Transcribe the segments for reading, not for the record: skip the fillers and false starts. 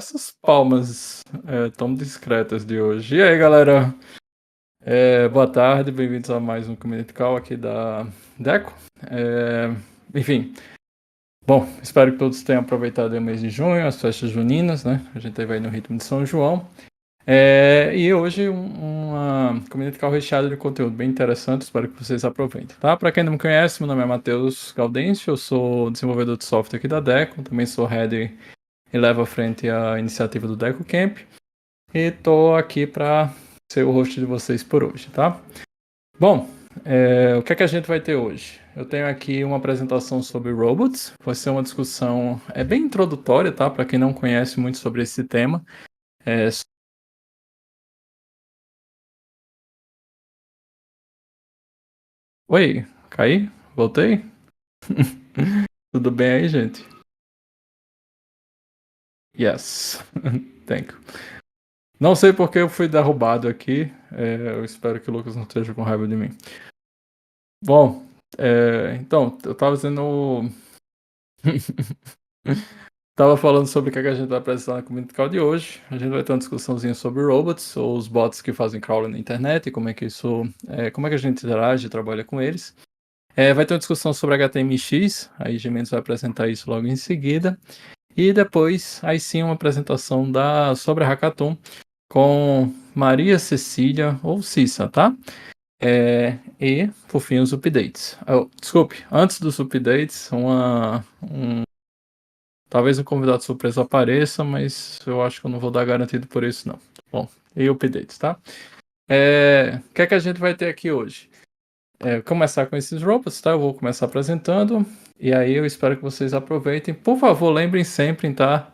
essas palmas tão discretas de hoje. E aí, galera? Boa tarde, bem-vindos a mais um Community Call aqui da Deco. Enfim, bom, espero que todos tenham aproveitado o mês de junho, as festas juninas, né? A gente vai no ritmo de São João. E hoje uma Community Call recheada de conteúdo bem interessante, espero que vocês aproveitem, tá? Para quem não me conhece, meu nome é Matheus Gaudêncio, eu sou desenvolvedor de software aqui da Deco, também sou head e levo à frente a iniciativa do Deco Camp. E tô aqui para ser o host de vocês por hoje, tá? Bom, o que é que a gente vai ter hoje? Eu tenho aqui uma apresentação sobre robots. Vai ser uma discussão bem introdutória, tá? Para quem não conhece muito sobre esse tema. Oi, caí? Voltei? Tudo bem aí, gente? Yes. Thank you. Não sei porque eu fui derrubado aqui. Eu espero que o Lucas não esteja com raiva de mim. Bom, então, eu tava dizendo. Tava falando sobre o que a gente vai apresentar na Community Call de hoje. A gente vai ter uma discussãozinha sobre robots, ou os bots que fazem crawling na internet, e como é que como é que a gente interage e trabalha com eles. Vai ter uma discussão sobre HTMX, aí Gimenez vai apresentar isso logo em seguida. E depois, aí sim, uma apresentação sobre a Hackathon com Maria Cecília ou Cissa, tá? E, por fim, os updates. Desculpe, antes dos updates, talvez um convidado surpresa apareça, mas eu acho que eu não vou dar garantido por isso, não. Bom, e updates, tá? O que é que a gente vai ter aqui hoje? Começar com esses robots, tá? Eu vou começar apresentando, e aí eu espero que vocês aproveitem. Por favor, lembrem sempre, tá?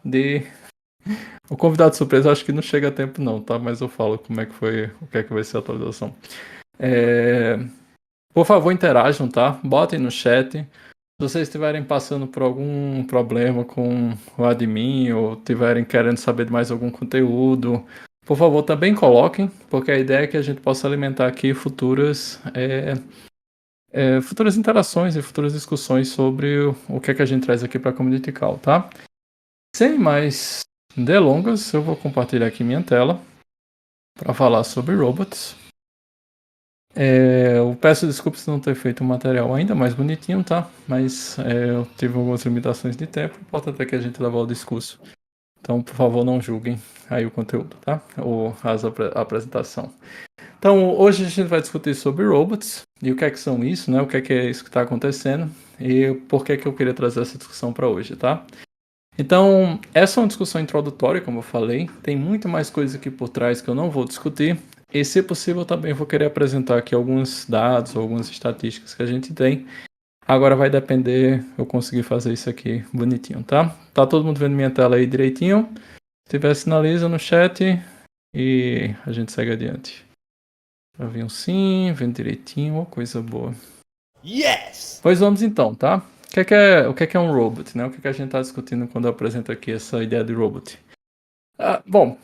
O convidado surpresa acho que não chega a tempo não, tá? Mas eu falo como é que foi, o que é que vai ser a atualização. Por favor, interajam, tá? Botem no chat. Se vocês estiverem passando por algum problema com o admin ou estiverem querendo saber de mais algum conteúdo, por favor, também coloquem, porque a ideia é que a gente possa alimentar aqui futuras interações e futuras discussões sobre o que é que a gente traz aqui para a Community Call, tá? Sem mais delongas, eu vou compartilhar aqui minha tela para falar sobre robots. Eu peço desculpas por não ter feito um material ainda mais bonitinho, tá? Mas eu tive algumas limitações de tempo, importante é que a gente leve ao discurso. Então, por favor, não julguem aí o conteúdo, tá? Ou a apresentação. Então, hoje a gente vai discutir sobre robots e o que é que são isso, né? O que é isso que está acontecendo e por que eu queria trazer essa discussão para hoje, tá? Então, essa é uma discussão introdutória, como eu falei. Tem muito mais coisa aqui por trás que eu não vou discutir. E, se possível, também vou querer apresentar aqui alguns dados, algumas estatísticas que a gente tem. Agora vai depender eu conseguir fazer isso aqui bonitinho, tá? Tá todo mundo vendo minha tela aí direitinho? Se tiver, sinaliza no chat e a gente segue adiante. Já vi um sim, vendo direitinho, coisa boa. Yes! Pois vamos então, tá? O que é um robot, né? O que a gente está discutindo quando eu apresento aqui essa ideia de robot? Bom,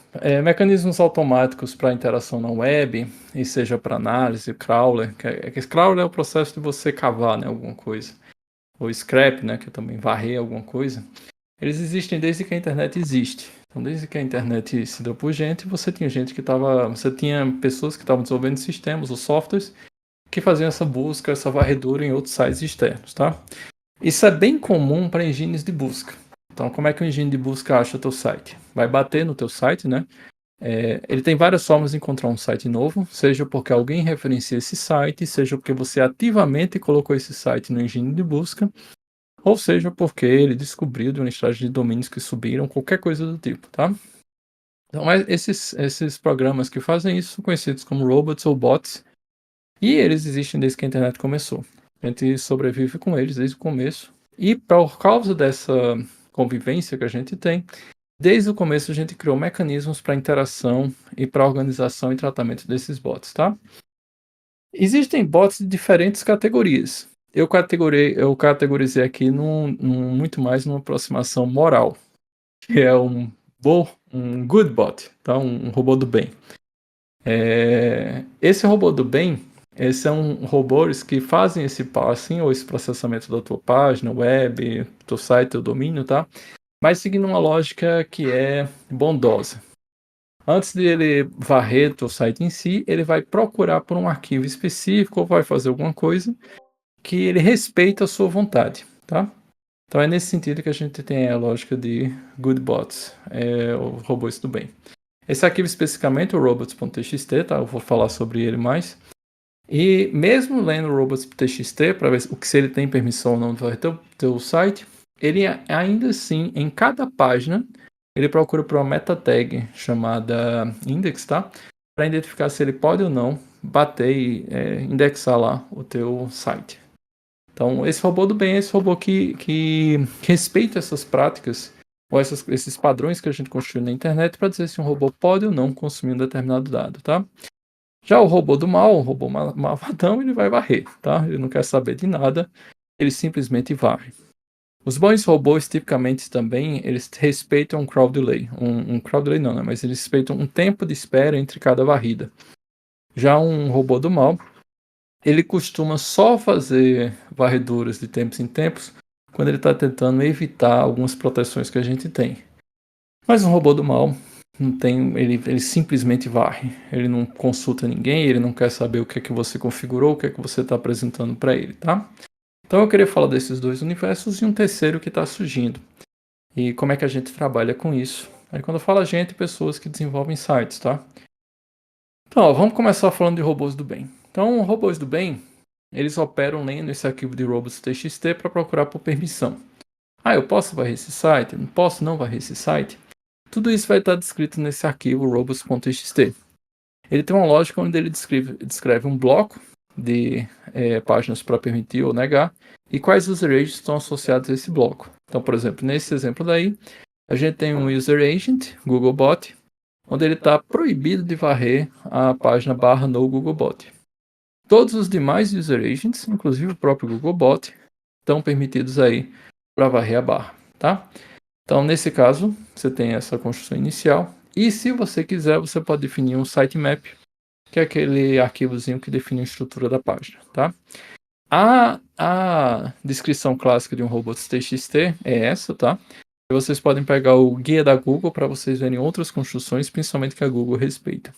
mecanismos automáticos para interação na web, e seja para análise, crawler, crawler é o processo de você cavar, né, alguma coisa, ou scrap, né, que é também varrer alguma coisa. Eles existem desde que a internet existe. Então, desde que a internet se deu por gente, você tinha pessoas que estavam desenvolvendo sistemas ou softwares que faziam essa busca, essa varredura em outros sites externos, tá? Isso é bem comum para engines de busca. Então, como é que o engine de busca acha o teu site? Vai bater no teu site, né? Ele tem várias formas de encontrar um site novo, seja porque alguém referencia esse site, seja porque você ativamente colocou esse site no engine de busca, ou seja porque ele descobriu de uma listagem de domínios que subiram, qualquer coisa do tipo, tá? Então, esses programas que fazem isso são conhecidos como robots ou bots, e eles existem desde que a internet começou. A gente sobrevive com eles desde o começo, e por causa dessa convivência que a gente tem, desde o começo a gente criou mecanismos para interação e para organização e tratamento desses bots, tá? Existem bots de diferentes categorias. Eu categorizei aqui muito mais numa aproximação moral, que é um good bot, tá? Um robô do bem. Esse robô do bem, esses são robôs que fazem esse parsing ou esse processamento da tua página web, teu site, teu domínio, tá? mas seguindo uma lógica que é bondosa. Antes de ele varrer o site em si, ele vai procurar por um arquivo específico ou vai fazer alguma coisa que ele respeita a sua vontade, tá? Então é nesse sentido que a gente tem a lógica de good bots, o robôs do bem. Esse arquivo especificamente, o robots.txt, tá? Eu vou falar sobre ele mais. E mesmo lendo o robots.txt, para ver se ele tem permissão ou não do teu site, ele ainda assim, em cada página, ele procura por uma meta tag chamada index, tá? Para identificar se ele pode ou não bater e indexar lá o teu site. Então, esse robô do bem é esse robô que respeita essas práticas ou esses padrões que a gente construiu na internet para dizer se um robô pode ou não consumir um determinado dado, tá? Já o robô do mal, o robô malvadão, ele vai varrer, tá? Ele não quer saber de nada, ele simplesmente varre. Os bons robôs, tipicamente, também, eles respeitam um crowd delay. Um crowd delay não, né? Mas eles respeitam um tempo de espera entre cada varrida. Já um robô do mal, ele costuma só fazer varreduras de tempos em tempos quando ele está tentando evitar algumas proteções que a gente tem. Mas um robô do mal não tem, ele simplesmente varre. Ele não consulta ninguém, ele não quer saber o que é que você configurou, o que é que você está apresentando para ele, tá? Então eu queria falar desses dois universos e um terceiro que está surgindo. E como é que a gente trabalha com isso. Aí quando eu falo a gente, pessoas que desenvolvem sites, tá? Então, ó, vamos começar falando de robôs do bem. Então, robôs do bem, eles operam lendo esse arquivo de robots.txt para procurar por permissão. Ah, eu posso varrer esse site? Não posso não varrer esse site? Tudo isso vai estar descrito nesse arquivo robots.txt. Ele tem uma lógica onde ele descreve um bloco de páginas para permitir ou negar e quais user agents estão associados a esse bloco. Então, por exemplo, nesse exemplo daí, a gente tem um user agent, Googlebot, onde ele está proibido de varrer a página /no Googlebot. Todos os demais user agents, inclusive o próprio Googlebot, estão permitidos aí para varrer a barra, tá? Então, nesse caso, você tem essa construção inicial. E se você quiser, você pode definir um sitemap, que é aquele arquivozinho que define a estrutura da página, tá? A descrição clássica de um robots.txt é essa, tá? E vocês podem pegar o guia da Google para vocês verem outras construções, principalmente que a Google respeita.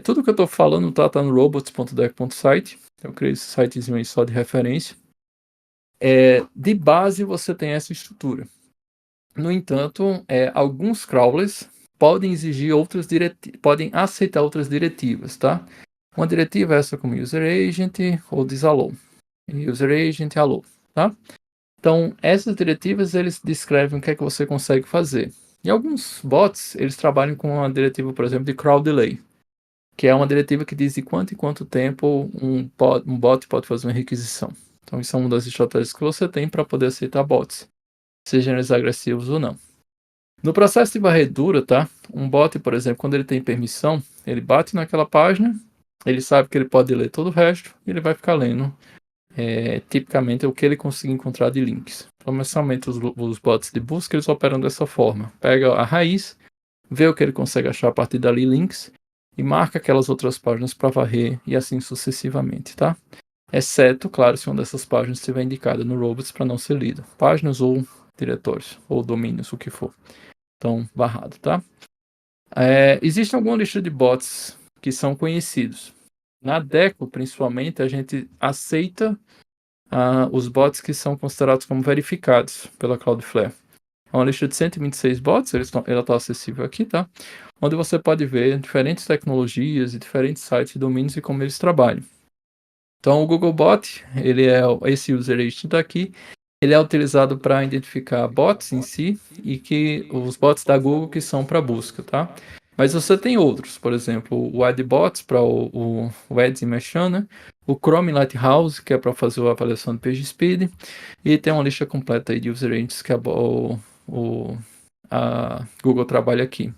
Tudo que eu estou falando tá no robots.dev.site. Eu criei esse sitezinho aí só de referência. De base, você tem essa estrutura. No entanto, alguns crawlers podem exigir podem aceitar outras diretivas, tá? Uma diretiva é essa como user agent ou disallow. User agent allow, tá? Então, essas diretivas, eles descrevem o que é que você consegue fazer. E alguns bots, eles trabalham com a diretiva, por exemplo, de crowd delay, que é uma diretiva que diz de quanto em quanto tempo um bot pode fazer uma requisição. Então, isso é uma das estratégias que você tem para poder aceitar bots, sejam eles agressivos ou não. No processo de varredura, tá? Um bot, por exemplo, quando ele tem permissão, ele bate naquela página, ele sabe que ele pode ler todo o resto e ele vai ficar lendo tipicamente o que ele conseguir encontrar de links. Comercialmente, os bots de busca, eles operam dessa forma. Pega a raiz, vê o que ele consegue achar a partir dali, links, e marca aquelas outras páginas para varrer e assim sucessivamente, tá? Exceto, claro, se uma dessas páginas estiver indicada no robots para não ser lida. Páginas ou diretórios, ou domínios, o que for. Então, barrado, tá? Existe alguma lista de bots que são conhecidos. Na Deco, principalmente, a gente aceita os bots que são considerados como verificados pela Cloudflare. É uma lista de 126 bots, ela está acessível aqui, tá? Onde você pode ver diferentes tecnologias e diferentes sites e domínios e como eles trabalham. Então, o Googlebot, ele é esse user agent daqui, ele é utilizado para identificar bots em si e que os bots da Google que são para busca, tá? Mas você tem outros, por exemplo, o AdBots para o Ads Machine, né? O Chrome Lighthouse, que é para fazer a avaliação do PageSpeed, e tem uma lista completa aí de user agents que a Google trabalha aqui.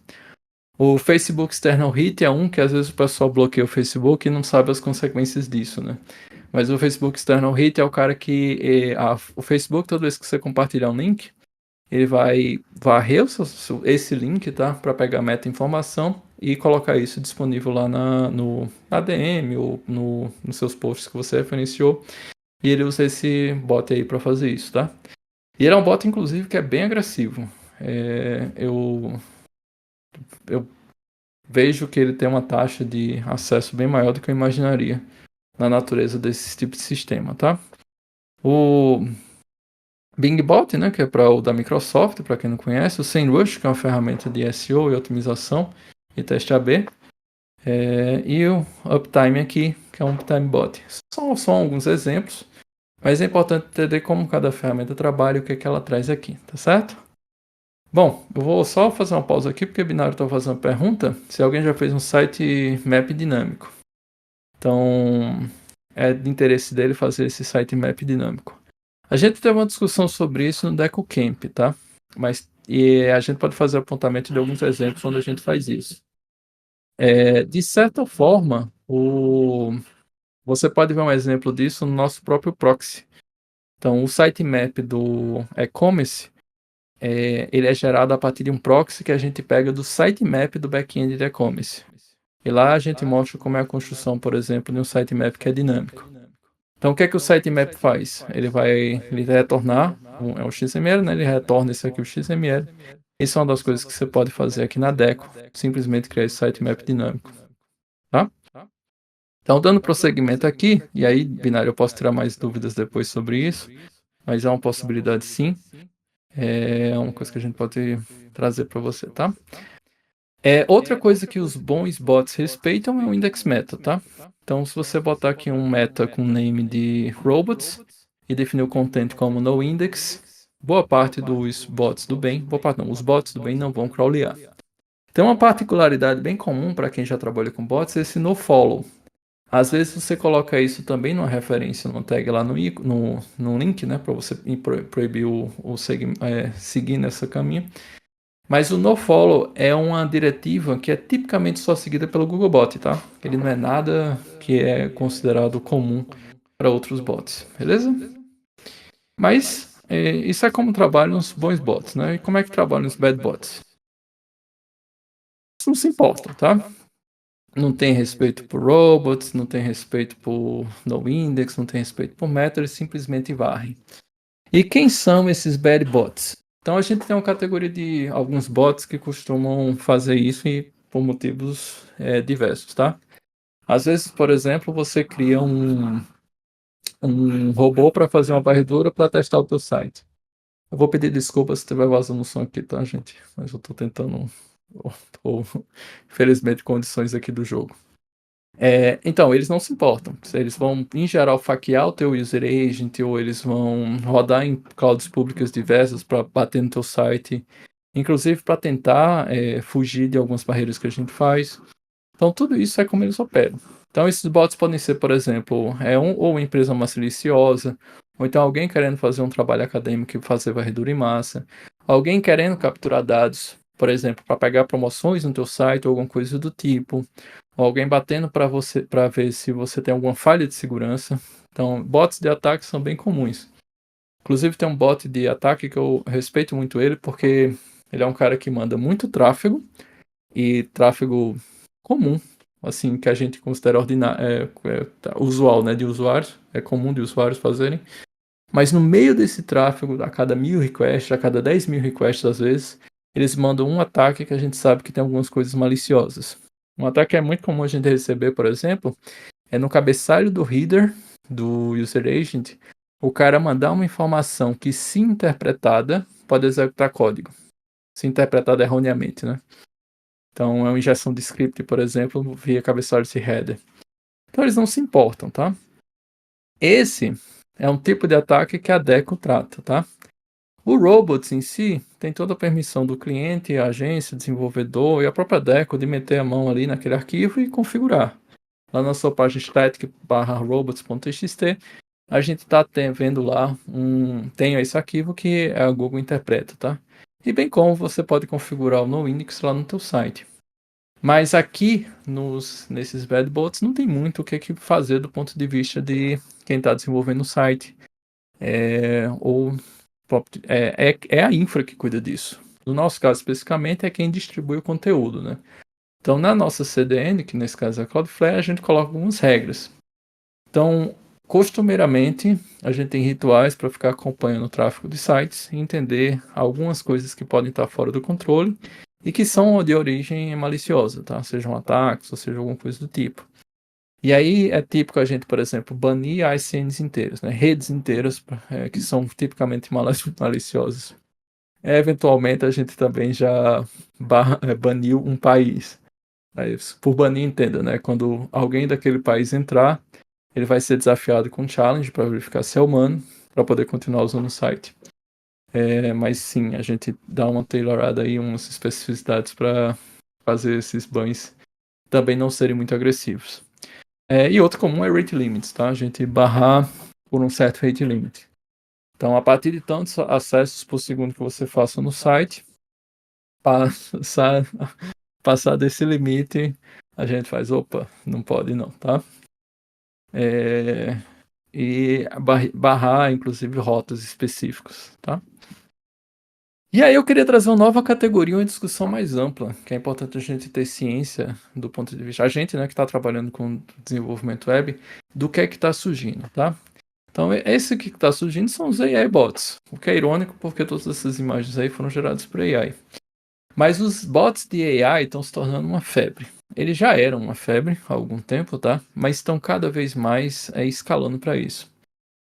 O Facebook External Hit é um que às vezes o pessoal bloqueia o Facebook e não sabe as consequências disso, né? Mas o Facebook External Hit é o cara que o Facebook, toda vez que você compartilhar um link, ele vai varrer esse link, tá? Para pegar meta informação e colocar isso disponível lá no ADM ou nos seus posts que você referenciou. E ele usa esse bot aí para fazer isso, tá? E ele é um bot, inclusive, que é bem agressivo. Eu vejo que ele tem uma taxa de acesso bem maior do que eu imaginaria na natureza desse tipo de sistema, tá? O Bing Bot, né, que é para o da Microsoft, para quem não conhece, o SEMrush, que é uma ferramenta de SEO e otimização e teste AB, e o Uptime aqui, que é um Uptime Bot. São alguns exemplos, mas é importante entender como cada ferramenta trabalha e o que, é que ela traz aqui, tá certo? Bom, eu vou só fazer uma pausa aqui, porque o Binário está fazendo uma pergunta se alguém já fez um site map dinâmico. Então, é de interesse dele fazer esse site map dinâmico. A gente teve uma discussão sobre isso no DecoCamp, tá? E a gente pode fazer apontamento de alguns exemplos onde a gente faz isso. De certa forma, você pode ver um exemplo disso no nosso próprio proxy. Então, o sitemap do e-commerce, ele é gerado a partir de um proxy que a gente pega do sitemap do back-end do e-commerce. E lá a gente mostra como é a construção, por exemplo, de um sitemap que é dinâmico. Então, o que é que o sitemap faz? Ele vai retornar um XML, né? Ele retorna esse arquivo XML. Isso é uma das coisas que você pode fazer aqui na Deco, simplesmente criar esse sitemap dinâmico, tá? Então, dando prosseguimento aqui, e aí, Binário, eu posso tirar mais dúvidas depois sobre isso, mas é uma possibilidade sim, é uma coisa que a gente pode trazer para você, tá? Outra coisa que os bons bots respeitam é o index meta, tá? Então, se você botar aqui um meta com name de robots e definir o content como no index, boa parte dos bots do bem, boa parte não, os bots do bem não vão crawlear. Tem uma particularidade bem comum para quem já trabalha com bots, é esse nofollow. Às vezes você coloca isso também numa referência, numa tag lá no link, né, para você proibir seguir nesse caminho. Mas o nofollow é uma diretiva que é tipicamente só seguida pelo Googlebot, tá? Ele não é nada que é considerado comum para outros bots, beleza? Mas isso é como trabalham os bons bots, né? E como é que trabalham os bad bots? Eles não se importam, tá? Não tem respeito por robots, não tem respeito por noindex, não tem respeito por meta, eles simplesmente varrem. E quem são esses bad bots? Então a gente tem uma categoria de alguns bots que costumam fazer isso e por motivos diversos, tá? Às vezes, por exemplo, você cria um robô para fazer uma varredura para testar o teu site. Eu vou pedir desculpas se estiver vazando o som aqui, tá, gente? Mas eu tô tentando, infelizmente, condições aqui do jogo. Então, eles não se importam. Eles vão, em geral, faquear o teu user agent ou eles vão rodar em clouds públicas diversas para bater no teu site, inclusive para tentar fugir de algumas barreiras que a gente faz. Então, tudo isso é como eles operam. Então, esses bots podem ser, por exemplo, ou uma empresa mais silenciosa, ou então alguém querendo fazer um trabalho acadêmico e fazer varredura em massa, alguém querendo capturar dados, por exemplo, para pegar promoções no teu site ou alguma coisa do tipo, ou alguém batendo para ver se você tem alguma falha de segurança. Então, bots de ataque são bem comuns. Inclusive, tem um bot de ataque que eu respeito muito ele, porque ele é um cara que manda muito tráfego, e tráfego comum, assim, que a gente considera usual, né, de usuários, é comum de usuários fazerem. Mas no meio desse tráfego, a cada 1000 requests, a cada 10.000 requests às vezes, eles mandam um ataque que a gente sabe que tem algumas coisas maliciosas. Um ataque que é muito comum a gente receber, por exemplo, é no cabeçalho do header do user agent, o cara mandar uma informação que, se interpretada, pode executar código. Se interpretada erroneamente, né? Então, é uma injeção de script, por exemplo, via cabeçalho desse header. Então, eles não se importam, tá? Esse é um tipo de ataque que a Deco trata, tá? O robots em si tem toda a permissão do cliente, a agência, desenvolvedor e a própria Deco de meter a mão ali naquele arquivo e configurar. Lá na sua página static/robots.txt, a gente está vendo lá tem esse arquivo que a Google interpreta, tá? E bem como você pode configurar o NoIndex lá no teu site. Mas aqui, nesses bad bots, não tem muito o que fazer do ponto de vista de quem está desenvolvendo o site. É a infra que cuida disso. No nosso caso, especificamente, é quem distribui o conteúdo, né? Então, na nossa CDN, que nesse caso é a Cloudflare, a gente coloca algumas regras. Então, Costumeiramente, a gente tem rituais para ficar acompanhando o tráfego de sites e entender algumas coisas que podem estar fora do controle e que são de origem maliciosa, tá? Sejam ataques ou seja alguma coisa do tipo. E aí é típico a gente, por exemplo, banir ICNs inteiras, né? Redes inteiras que são tipicamente maliciosas. Eventualmente a gente também já baniu um país. Aí, por banir, entenda, né? Quando alguém daquele país entrar, ele vai ser desafiado com um challenge para verificar se é humano, para poder continuar usando o site. Mas sim, a gente dá uma tailorada aí, umas especificidades para fazer esses bans também não serem muito agressivos. E outro comum é rate limits, tá? A gente barrar por um certo rate limit. Então, a partir de tantos acessos por segundo que você faça no site, passar desse limite, a gente faz, opa, não pode não, tá? E barrar, inclusive, rotas específicas, tá? E aí eu queria trazer uma nova categoria, uma discussão mais ampla, que é importante a gente ter ciência do ponto de vista, a gente, né, que está trabalhando com desenvolvimento web, do que é que está surgindo, tá? Então, esse que está surgindo são os AI bots, o que é irônico porque todas essas imagens aí foram geradas por AI. Mas os bots de AI estão se tornando uma febre. Eles já eram uma febre há algum tempo, tá? Mas estão cada vez mais escalando para isso.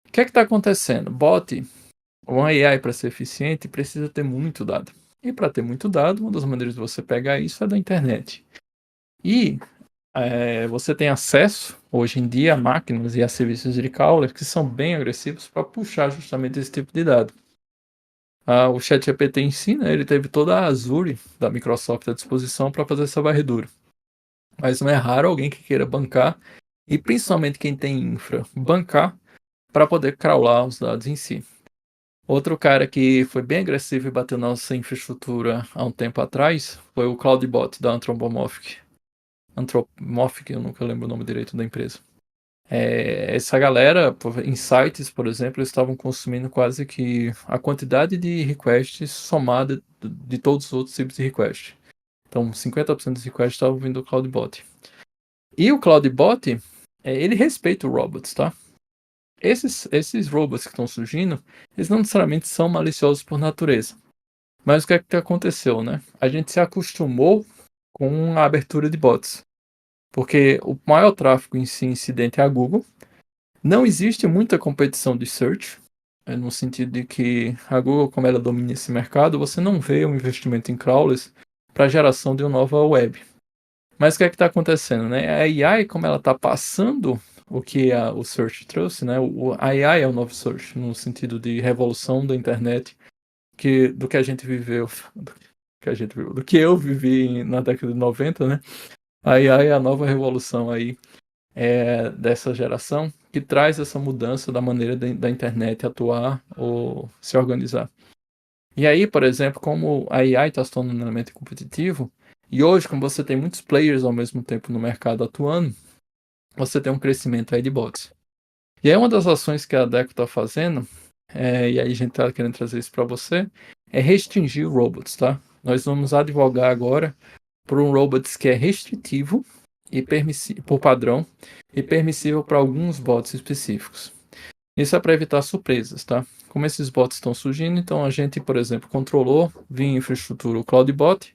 O que é que está acontecendo? Bot, uma AI para ser eficiente, precisa ter muito dado. E para ter muito dado, uma das maneiras de você pegar isso é da internet. E você tem acesso, hoje em dia, a máquinas e a serviços de crawler que são bem agressivos para puxar justamente esse tipo de dado. O ChatGPT em si, né, ele teve toda a Azure da Microsoft à disposição para fazer essa varredura. Mas não é raro alguém que queira bancar, e principalmente quem tem infra, bancar para poder crawlar os dados em si. Outro cara que foi bem agressivo e bateu na nossa infraestrutura há um tempo atrás foi o Cloudbot da Anthropomorphic. Anthropomorphic, eu nunca lembro o nome direito da empresa. Essa galera, em sites, por exemplo, eles estavam consumindo quase que a quantidade de requests somada de todos os outros tipos de request. Então, 50% dos requests estavam vindo do Cloudbot. E o Cloudbot, ele respeita o robots, tá? Esses robots que estão surgindo, eles não necessariamente são maliciosos por natureza. Mas o que é que aconteceu, né? A gente se acostumou com a abertura de bots. Porque o maior tráfego em si incidente é a Google. Não existe muita competição de search, no sentido de que a Google, como ela domina esse mercado, você não vê um investimento em crawlers para a geração de uma nova web. Mas o que é que está acontecendo, né? A AI, como ela está passando o que o search trouxe, né? A AI é o novo search, no sentido de revolução da internet, do que a gente viveu, do que eu vivi na década de 90, né? A AI é a nova revolução aí dessa geração, que traz essa mudança da maneira da internet atuar ou se organizar. E aí, por exemplo, como a AI está se tornando um elemento competitivo, e hoje, como você tem muitos players ao mesmo tempo no mercado atuando, você tem um crescimento aí de bots. E aí uma das ações que a Deco está fazendo, e aí a gente está querendo trazer isso para você, é restringir robots, tá? Nós vamos advogar agora por um robots que é restritivo e por padrão e permissível para alguns bots específicos. Isso é para evitar surpresas, tá? Como esses bots estão surgindo, então a gente, por exemplo, controlou via infraestrutura o CloudBot,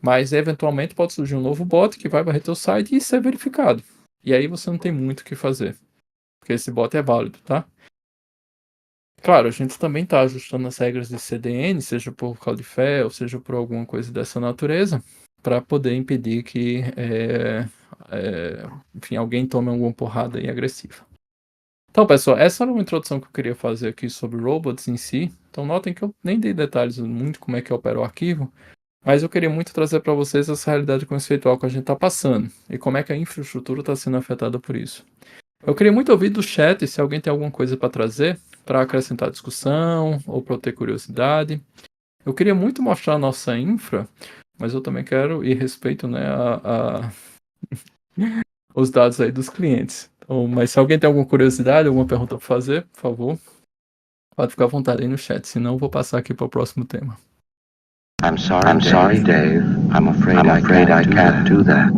mas eventualmente pode surgir um novo bot que vai varrer teu site e ser verificado. E aí você não tem muito o que fazer, porque esse bot é válido, tá? Claro, a gente também está ajustando as regras de CDN, seja por Cloudflare ou seja por alguma coisa dessa natureza, para poder impedir que, enfim, alguém tome alguma porrada aí agressiva. Então, pessoal, essa era uma introdução que eu queria fazer aqui sobre robots em si. Então, notem que eu nem dei detalhes muito como é que opera o arquivo, mas eu queria muito trazer para vocês essa realidade conceitual que a gente está passando e como é que a infraestrutura está sendo afetada por isso. Eu queria muito ouvir do chat se alguém tem alguma coisa para trazer, para acrescentar discussão ou para eu ter curiosidade. Eu queria muito mostrar a nossa infra, mas eu também quero e respeito, né, os dados aí dos clientes. Então, mas se alguém tem alguma curiosidade, alguma pergunta para fazer, por favor, pode ficar à vontade aí no chat, senão eu vou passar aqui para o próximo tema. I'm sorry, Dave. I'm afraid I can't do that.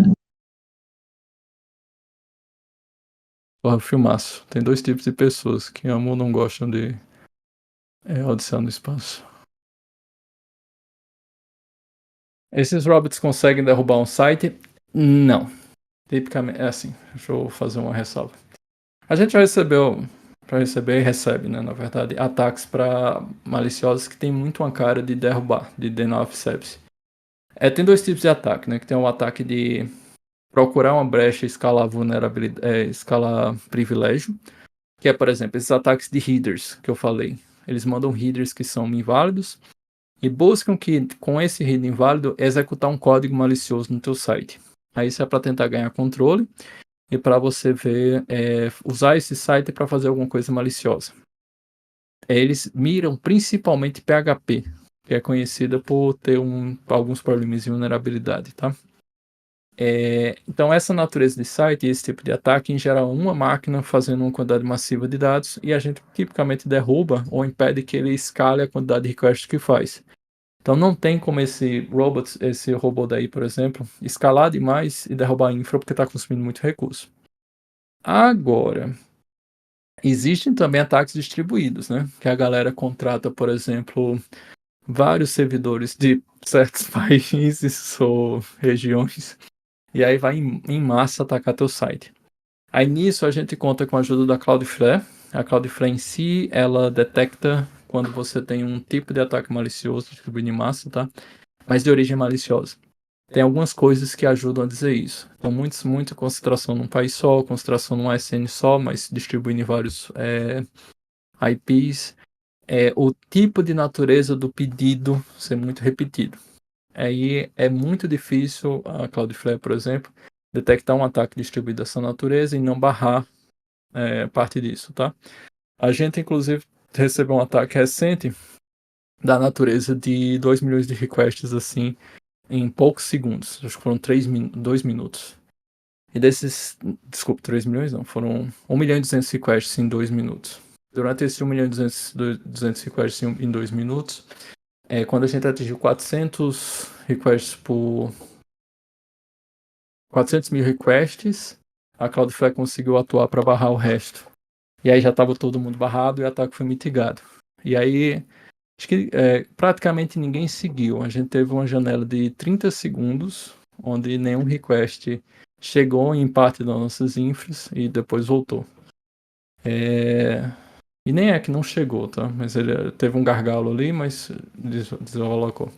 Porra, filmaço. Tem dois tipos de pessoas que amam ou não gostam de Odisseia no Espaço. Esses robots conseguem derrubar um site? Não. Tipicamente, é assim, deixa eu fazer uma ressalva. A gente já recebeu, para receber e recebe, né, na verdade, ataques para maliciosos que tem muito uma cara de derrubar, de denial of service. Tem dois tipos de ataque, né, que tem o ataque de procurar uma brecha e escalar vulnerabilidade, escalar privilégio, que é, por exemplo, esses ataques de headers que eu falei. Eles mandam headers que são inválidos e buscam que, com esse header inválido, executar um código malicioso no teu site. Aí isso é para tentar ganhar controle e para você ver, usar esse site para fazer alguma coisa maliciosa. Eles miram principalmente PHP, que é conhecida por ter alguns problemas de vulnerabilidade, tá? Então essa natureza de site e esse tipo de ataque, em geral, uma máquina fazendo uma quantidade massiva de dados e a gente tipicamente derruba ou impede que ele escale a quantidade de requests que faz. Então não tem como esse robô daí, por exemplo, escalar demais e derrubar a infra porque está consumindo muito recurso. Agora, existem também ataques distribuídos, né? Que a galera contrata, por exemplo, vários servidores de certos países ou regiões e aí vai em massa atacar teu site. Aí nisso a gente conta com a ajuda da Cloudflare. A Cloudflare em si, ela detecta quando você tem um tipo de ataque malicioso distribuído em massa, tá? Mas de origem maliciosa. Tem algumas coisas que ajudam a dizer isso. Então, muita concentração num país só, concentração num SN só, mas distribuindo em vários IPs. O tipo de natureza do pedido ser muito repetido. Aí é muito difícil a Cloudflare, por exemplo, detectar um ataque distribuído dessa natureza e não barrar parte disso, tá? A gente, inclusive, recebeu um ataque recente da natureza de 2 milhões de requests, assim, em poucos segundos. Acho que foram 2 minutos. E desses, desculpa, 3 milhões não, foram 1 milhão e 200 requests em 2 minutos. Durante esse 1 milhão e 200 requests em 2 minutos, quando a gente atingiu 400 requests por 400 mil requests, a Cloudflare conseguiu atuar para barrar o resto. E aí já estava todo mundo barrado e o ataque foi mitigado. E aí, acho que praticamente ninguém seguiu. A gente teve uma janela de 30 segundos, onde nenhum request chegou em parte das nossas infras e depois voltou. E nem é que não chegou, tá? Mas ele teve um gargalo ali, mas desalocou.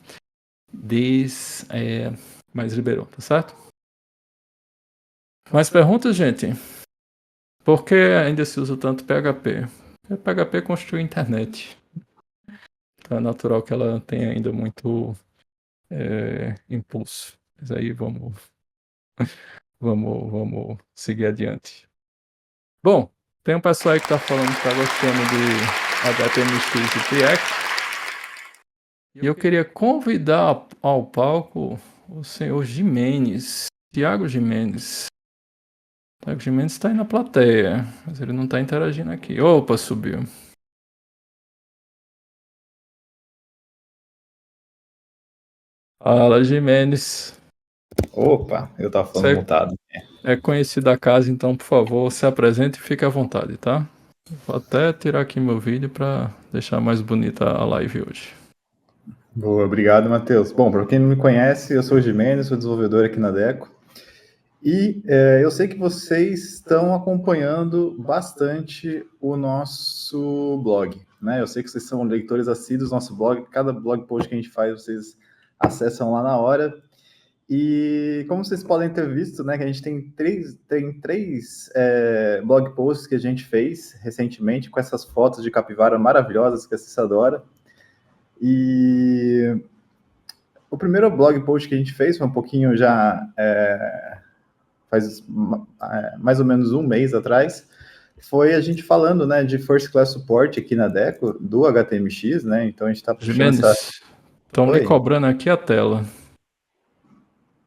Mas liberou, tá certo? Mais perguntas, gente? Por que ainda se usa tanto PHP? Porque PHP construiu a internet. Então é natural que ela tenha ainda muito impulso. Mas aí vamos seguir adiante. Bom, tem um pessoal aí que tá falando que tá gostando de HTMX e Preact. E eu queria convidar ao palco o senhor Jimenez, Tiago Jimenez. Tiago Jimenez está aí na plateia, mas ele não está interagindo aqui. Opa, subiu. Fala, Jimenez. Opa, eu tava falando Você mutado. é conhecido da casa, então, por favor, se apresente e fique à vontade, tá? Vou até tirar aqui meu vídeo para deixar mais bonita a live hoje. Boa, obrigado, Matheus. Bom, para quem não me conhece, eu sou o Gimenez, sou desenvolvedor aqui na Deco. E eu sei que vocês estão acompanhando bastante o nosso blog, né? Eu sei que vocês são leitores assíduos do nosso blog. Cada blog post que a gente faz, vocês acessam lá na hora. E como vocês podem ter visto, né, que a gente tem três blog posts que a gente fez recentemente com essas fotos de capivara maravilhosas que a Cissa adora. E o primeiro blog post que a gente fez foi um pouquinho já faz mais ou menos um mês atrás, foi a gente falando, né, de First Class Support aqui na Deco, do HTMX, né, então a gente está puxando essa... Estão me Oi? cobrando aqui a tela.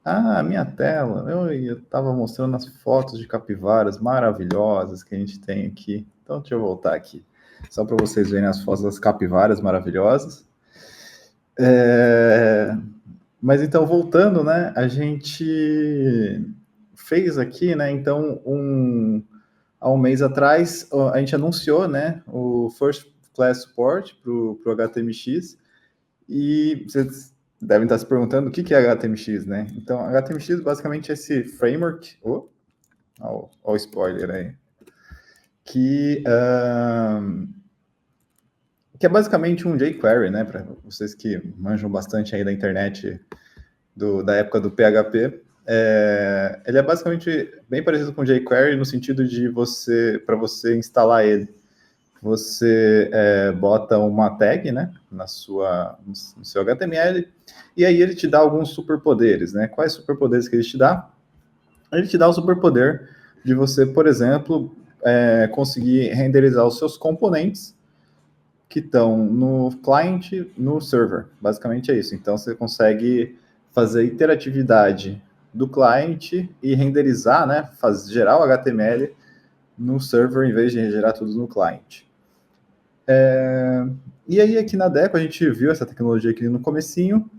Ah, a minha tela, eu estava mostrando as fotos de capivaras maravilhosas que a gente tem aqui, então deixa eu voltar aqui, só para vocês verem as fotos das capivaras maravilhosas. Mas então, voltando, né, a gente fez aqui, né, então, há um mês atrás, a gente anunciou, né, o First Class Support para o HTMX, e vocês devem estar se perguntando o que é HTMX, né? Então, HTMX basicamente é esse framework, olha o spoiler aí, que é basicamente um jQuery, né? Para vocês que manjam bastante aí da internet da época do PHP, ele é basicamente bem parecido com jQuery no sentido de para você instalar ele, você bota uma tag, né, no seu HTML, e aí ele te dá alguns superpoderes, né? Quais superpoderes que ele te dá? Ele te dá o superpoder de você, por exemplo, conseguir renderizar os seus componentes que estão no client, no server. Basicamente é isso. Então, você consegue fazer interatividade do cliente e renderizar, né, gerar o HTML no server em vez de gerar tudo no client. E aí, aqui na Deco, a gente viu essa tecnologia aqui no comecinho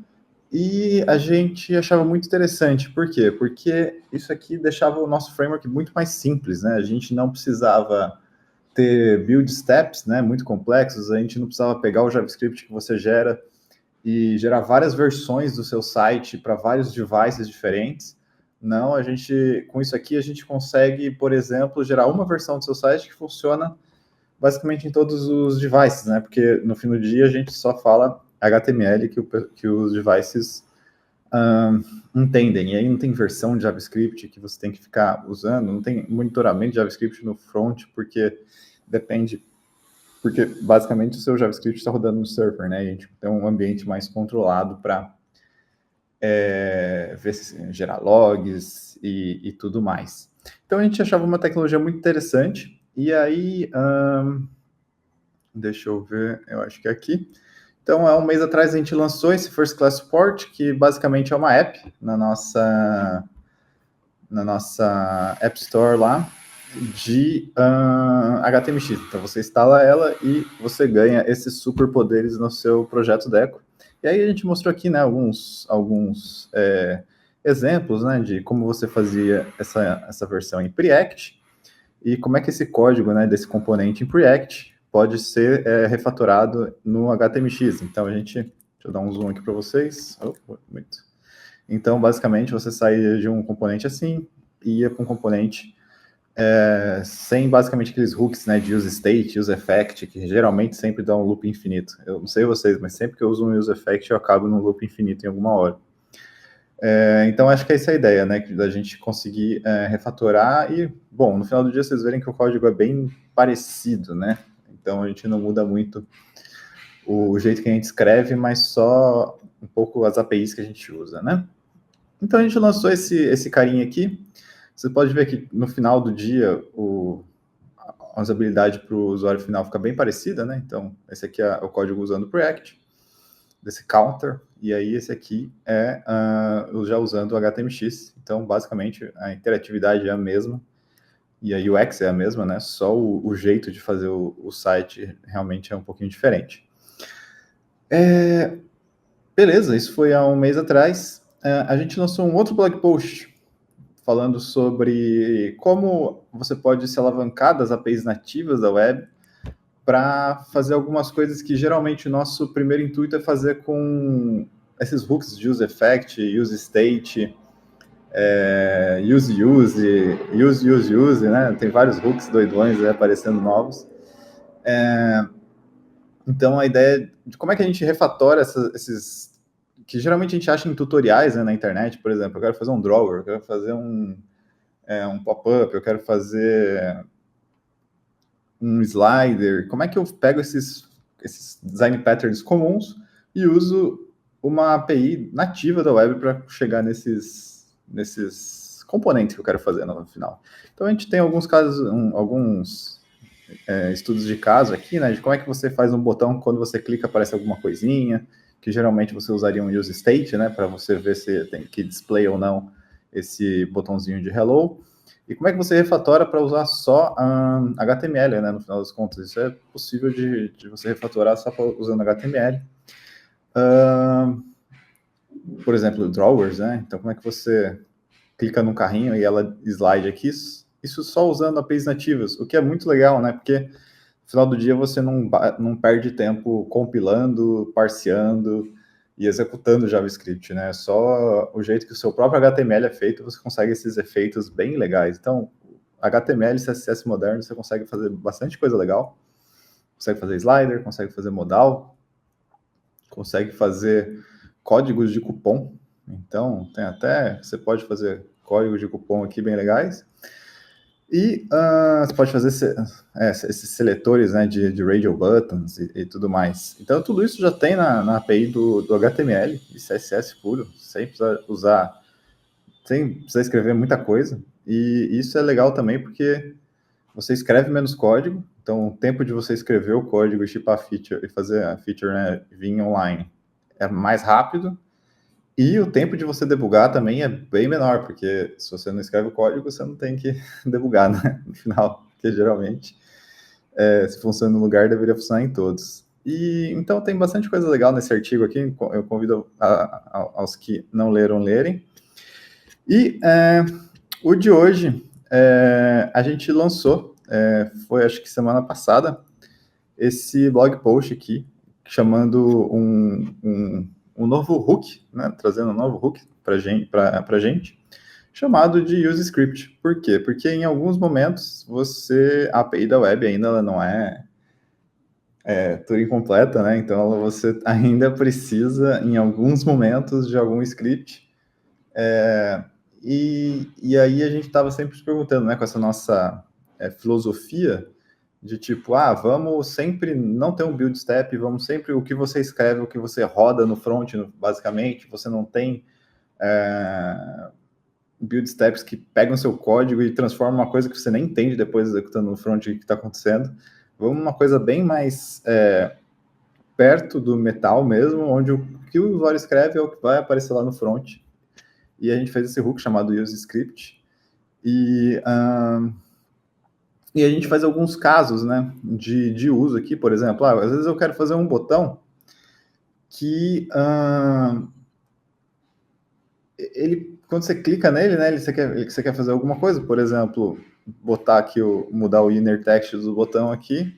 e a gente achava muito interessante. Por quê? Porque isso aqui deixava o nosso framework muito mais simples, né? A gente não precisava ter build steps, né, muito complexos, a gente não precisava pegar o JavaScript que você gera e gerar várias versões do seu site para vários devices diferentes. Não, com isso aqui, a gente consegue, por exemplo, gerar uma versão do seu site que funciona basicamente em todos os devices, né? Porque no fim do dia a gente só fala HTML que os devices entendem. E aí não tem versão de JavaScript que você tem que ficar usando, não tem monitoramento de JavaScript no front, porque basicamente o seu JavaScript está rodando no server, né? E a gente tem um ambiente mais controlado para gerar logs e tudo mais. Então a gente achava uma tecnologia muito interessante. E aí, deixa eu ver, eu acho que é aqui. Então, há um mês atrás a gente lançou esse First Class Support, que basicamente é uma app na nossa App Store lá, de HTMX. Então, você instala ela e você ganha esses superpoderes no seu projeto Deco. E aí a gente mostrou aqui, né, alguns exemplos, né, de como você fazia essa versão em Preact e como é que esse código, né, desse componente em Preact pode ser refatorado no HTMX. Então, deixa eu dar um zoom aqui para vocês. Muito. Então, basicamente, você saía de um componente assim e ia para um componente sem basicamente aqueles hooks, né, de use state, use effect, que geralmente sempre dá um loop infinito. Eu não sei vocês, mas sempre que eu uso um use effect, eu acabo num loop infinito em alguma hora. Então, acho que essa é a ideia, né, da gente conseguir refatorar e, bom, no final do dia vocês verem que o código é bem parecido, né? Então, a gente não muda muito o jeito que a gente escreve, mas só um pouco as APIs que a gente usa, né? Então, a gente lançou esse carinha aqui. Você pode ver que no final do dia a usabilidade para o usuário final fica bem parecida, né? Então, esse aqui é o código usando o Preact, desse counter, e aí esse aqui já usando o HTMX. Então, basicamente, a interatividade é a mesma, e a UX é a mesma, né? Só o jeito de fazer o site realmente é um pouquinho diferente. Beleza, isso foi há um mês atrás. A gente lançou um outro blog post falando sobre como você pode se alavancar das APIs nativas da web para fazer algumas coisas que geralmente o nosso primeiro intuito é fazer com esses hooks de use effect, use state, use, né? Tem vários hooks doidões aparecendo novos. Então, a ideia de como é que a gente refatora esses que geralmente a gente acha em tutoriais, né, na internet, por exemplo, eu quero fazer um drawer, eu quero fazer um pop-up, eu quero fazer um slider. Como é que eu pego esses design patterns comuns e uso uma API nativa da web para chegar nesses componentes que eu quero fazer no final? Então, a gente tem alguns casos, alguns estudos de caso aqui, né, de como é que você faz um botão, quando você clica aparece alguma coisinha, que geralmente você usaria um use state, né, para você ver se tem que display ou não esse botãozinho de hello. E como é que você refatora para usar só HTML, né, no final das contas? Isso é possível de você refatorar só usando HTML. Por exemplo, drawers, né? Então, como é que você clica num carrinho e ela slide aqui e isso só usando APIs nativas, o que é muito legal, né? Porque no final do dia você não perde tempo compilando, parseando e executando JavaScript, né? Só o jeito que o seu próprio HTML é feito, você consegue esses efeitos bem legais. Então, HTML e CSS moderno, você consegue fazer bastante coisa legal. Consegue fazer slider, consegue fazer modal, consegue fazer códigos de cupom. Então, você pode fazer códigos de cupom aqui bem legais. E você pode fazer esses seletores, né, de radial buttons e tudo mais. Então, tudo isso já tem na API do HTML e CSS puro, sem precisar escrever muita coisa. E isso é legal também porque você escreve menos código, então o tempo de você escrever o código e shippar a feature e fazer a feature, né, vir online é mais rápido, e o tempo de você debugar também é bem menor, porque se você não escreve o código, você não tem que debugar, né, no final, porque geralmente, se funciona no lugar, deveria funcionar em todos. E então tem bastante coisa legal nesse artigo aqui, eu convido aos que não leram, lerem. E o de hoje, a gente lançou, foi acho que semana passada, esse blog post aqui, chamando um novo hook, né, trazendo um novo hook para gente, chamado de use script. Por quê? Porque em alguns momentos a API da web ainda ela não é tudo incompleta, né? Então você ainda precisa, em alguns momentos, de algum script. E aí a gente estava sempre se perguntando, né, com essa nossa filosofia de tipo, vamos sempre não ter um build step, vamos sempre o que você escreve, o que você roda no front, basicamente, você não tem build steps que pegam seu código e transformam uma coisa que você nem entende depois executando no front o que está acontecendo. Vamos uma coisa bem mais perto do metal mesmo, onde o que o usuário escreve é o que vai aparecer lá no front. E a gente fez esse hook chamado use script. E a gente faz alguns casos, né, de uso aqui, por exemplo. Às vezes eu quero fazer um botão que quando você clica nele, né, você quer fazer alguma coisa, por exemplo, botar aqui, mudar o inner text do botão aqui,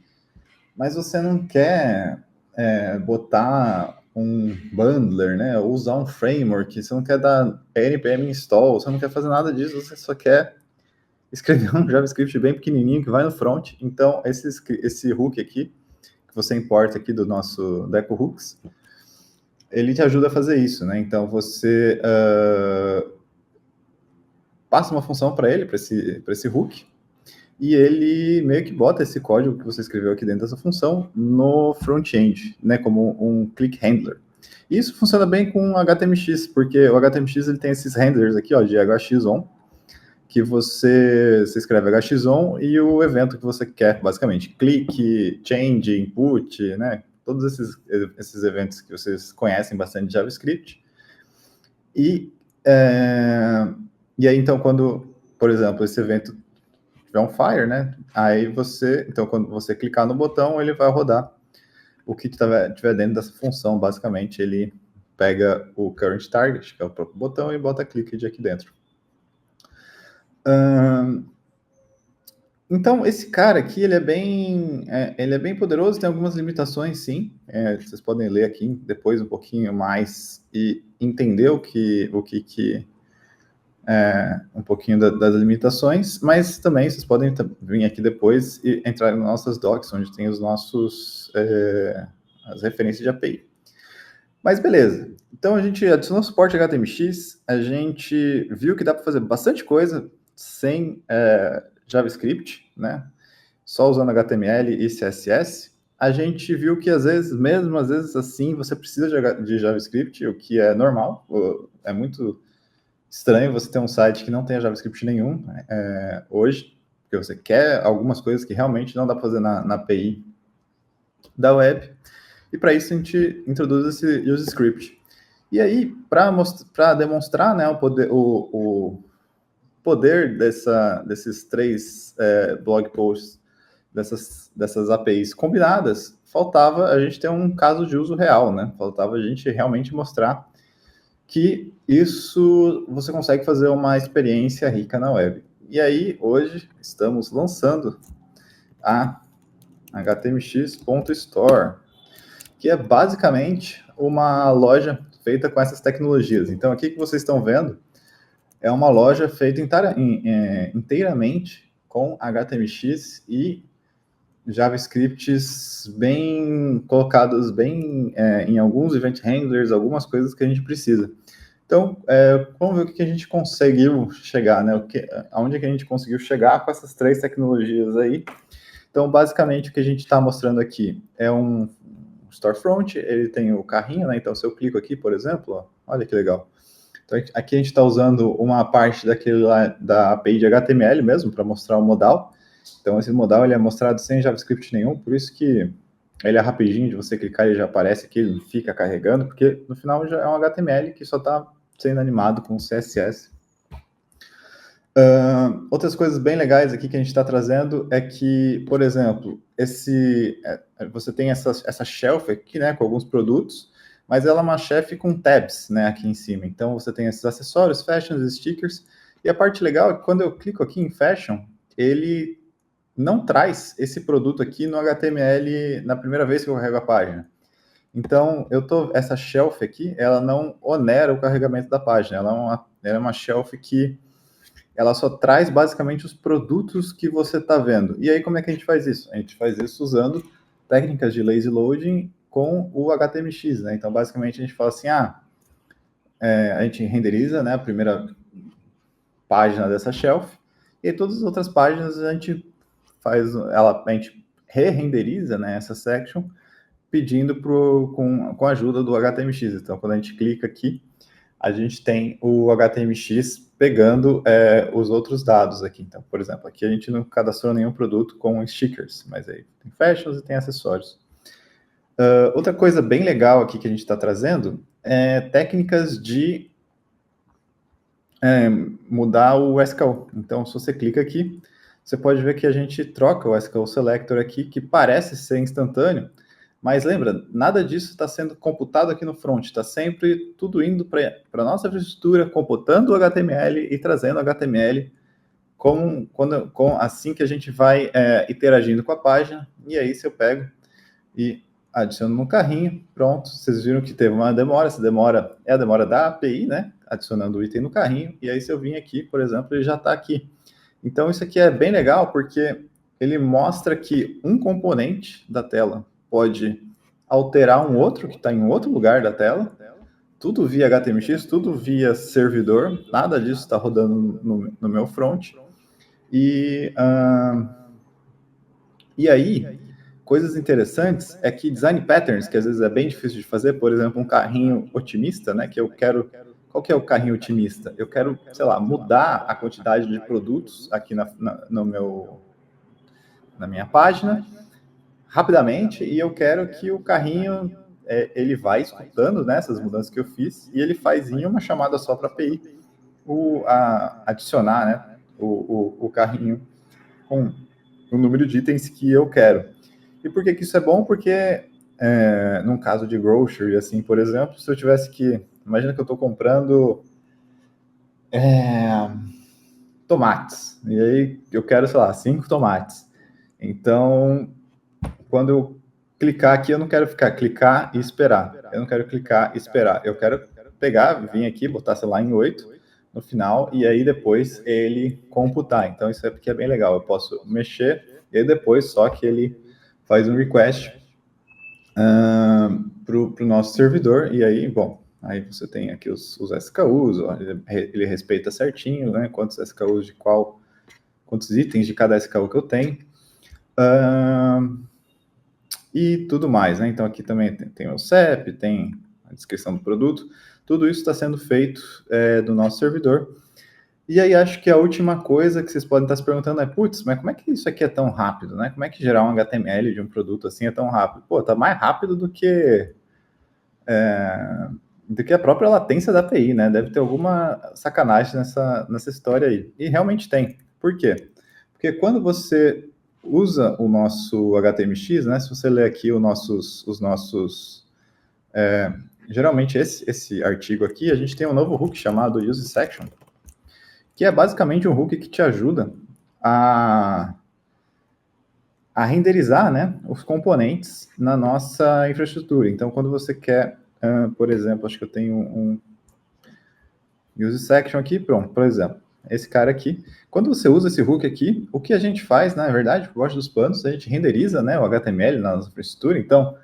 mas você não quer botar um bundler, né, ou usar um framework, você não quer dar npm install, você não quer fazer nada disso, você só quer escrever um JavaScript bem pequenininho que vai no front. Então, esse hook aqui, que você importa aqui do nosso Deco Hooks, ele te ajuda a fazer isso, né? Então, você passa uma função para ele, para esse hook, e ele meio que bota esse código que você escreveu aqui dentro dessa função no front-end, né? Como um click handler. E isso funciona bem com HTMX, porque o HTMX ele tem esses handlers aqui, ó, de hxon, que você escreve hxon e o evento que você quer, basicamente. Clique, change, input, né? Todos esses eventos que vocês conhecem bastante de JavaScript. E aí, então, quando, por exemplo, esse evento tiver um fire, né? Aí então, quando você clicar no botão, ele vai rodar o que tiver dentro dessa função. Basicamente, ele pega o current target, que é o próprio botão, e bota clicked aqui dentro. Então, esse cara aqui, ele é bem poderoso, tem algumas limitações, sim. Vocês podem ler aqui depois um pouquinho mais e entender um pouquinho das limitações, mas também vocês podem vir aqui depois e entrar nas nossas docs, onde tem as referências de API. Mas beleza. Então, a gente adicionou suporte HTMX, a gente viu que dá para fazer bastante coisa sem JavaScript, né? Só usando HTML e CSS. A gente viu que, mesmo às vezes assim, você precisa de JavaScript, o que é normal. É muito estranho você ter um site que não tenha JavaScript nenhum hoje, porque você quer algumas coisas que realmente não dá para fazer na API da web. E para isso a gente introduz esse use script. E aí, para demonstrar, né, o poder desses três blog posts, dessas APIs combinadas, faltava a gente ter um caso de uso real, né? Faltava a gente realmente mostrar que isso você consegue fazer uma experiência rica na web. E aí, hoje, estamos lançando a htmx.store, que é basicamente uma loja feita com essas tecnologias. Então, aqui que vocês estão vendo é uma loja feita inteiramente com HTMX e JavaScripts bem colocados em alguns event handlers, algumas coisas que a gente precisa. Então, vamos ver o que a gente conseguiu chegar, né? Aonde é que a gente conseguiu chegar com essas 3 tecnologias aí. Então, basicamente, o que a gente está mostrando aqui é um storefront, ele tem o carrinho, né? Então, se eu clico aqui, por exemplo, ó, olha que legal. Então, aqui a gente está usando uma parte daquele lá, da API de HTML mesmo, para mostrar o modal. Então, esse modal ele é mostrado sem JavaScript nenhum, por isso que ele é rapidinho de você clicar, ele já aparece aqui, ele fica carregando, porque no final já é um HTML que só está sendo animado com CSS. Outras coisas bem legais aqui que a gente está trazendo é que, por exemplo, você tem essa shelf aqui, né, com alguns produtos, mas ela é uma shelf com tabs, né, aqui em cima. Então, você tem esses acessórios, fashions, stickers, e a parte legal é que quando eu clico aqui em fashion, ele não traz esse produto aqui no HTML na primeira vez que eu carrego a página. Então, essa shelf aqui, ela não onera o carregamento da página, ela é uma shelf que ela só traz basicamente os produtos que você está vendo. E aí, como é que a gente faz isso? A gente faz isso usando técnicas de lazy loading com o HTMX, né? Então, basicamente, a gente fala assim, a gente renderiza, né, a primeira página dessa shelf, e todas as outras páginas a gente re-renderiza, né, essa section, pedindo com a ajuda do HTMX. Então, quando a gente clica aqui, a gente tem o HTMX pegando os outros dados aqui. Então, por exemplo, aqui a gente não cadastrou nenhum produto com stickers, mas aí tem fashions e tem acessórios. Outra coisa bem legal aqui que a gente está trazendo é técnicas de mudar o SKU. Então, se você clica aqui, você pode ver que a gente troca o SKU Selector aqui, que parece ser instantâneo, mas lembra, nada disso está sendo computado aqui no front, está sempre tudo indo para a nossa infraestrutura, computando o HTML e trazendo o HTML assim que a gente vai interagindo com a página. E aí, se eu pego e adiciono no carrinho, pronto, vocês viram que teve uma demora, essa demora é a demora da API, né? Adicionando o item no carrinho, e aí se eu vim aqui, por exemplo, ele já está aqui. Então, isso aqui é bem legal, porque ele mostra que um componente da tela pode alterar um outro que está em outro lugar da tela, tudo via HTMX, tudo via servidor, nada disso está rodando no meu front. E aí, coisas interessantes é que design patterns, que às vezes é bem difícil de fazer, por exemplo, um carrinho otimista, né, que eu quero... Qual que é o carrinho otimista? Eu quero, sei lá, mudar a quantidade de produtos aqui na minha página rapidamente, e eu quero que o carrinho ele vai escutando, né, essas mudanças que eu fiz, e ele faz em uma chamada só para a API adicionar, né, o carrinho com o número de itens que eu quero. E por que isso é bom? Porque num caso de grocery, assim, por exemplo, se eu tivesse que... Imagina que eu estou comprando tomates, e aí eu quero, sei lá, 5 tomates. Então, quando eu clicar aqui, eu não quero clicar e esperar. Eu não quero clicar e esperar. Eu quero vir aqui, botar, sei lá, em 8 no final, e aí depois ele computar. Então, isso aqui é bem legal. Eu posso mexer, e aí depois só que ele faz um request para o nosso servidor, e aí, bom, aí você tem aqui os SKUs, ó, ele respeita certinho, né, quantos SKUs de quantos itens de cada SKU que eu tenho, e tudo mais, né, então aqui também tem o CEP, tem a descrição do produto, tudo isso está sendo feito do nosso servidor. E aí acho que a última coisa que vocês podem estar se perguntando é, putz, mas como é que isso aqui é tão rápido, né? Como é que gerar um HTML de um produto assim é tão rápido? Pô, tá mais rápido do que a própria latência da API, né? Deve ter alguma sacanagem nessa história aí. E realmente tem. Por quê? Porque quando você usa o nosso HTMX, né? Se você ler aqui os nossos geralmente esse artigo aqui, a gente tem um novo hook chamado use section. que é basicamente um hook que te ajuda a renderizar, né, os componentes na nossa infraestrutura. Então, quando você quer, por exemplo, acho que eu tenho um use section aqui, pronto, por exemplo, esse cara aqui. Quando você usa esse hook aqui, o que a gente faz, na verdade, por baixo dos panos, a gente renderiza, né, o HTML na nossa infraestrutura. Então,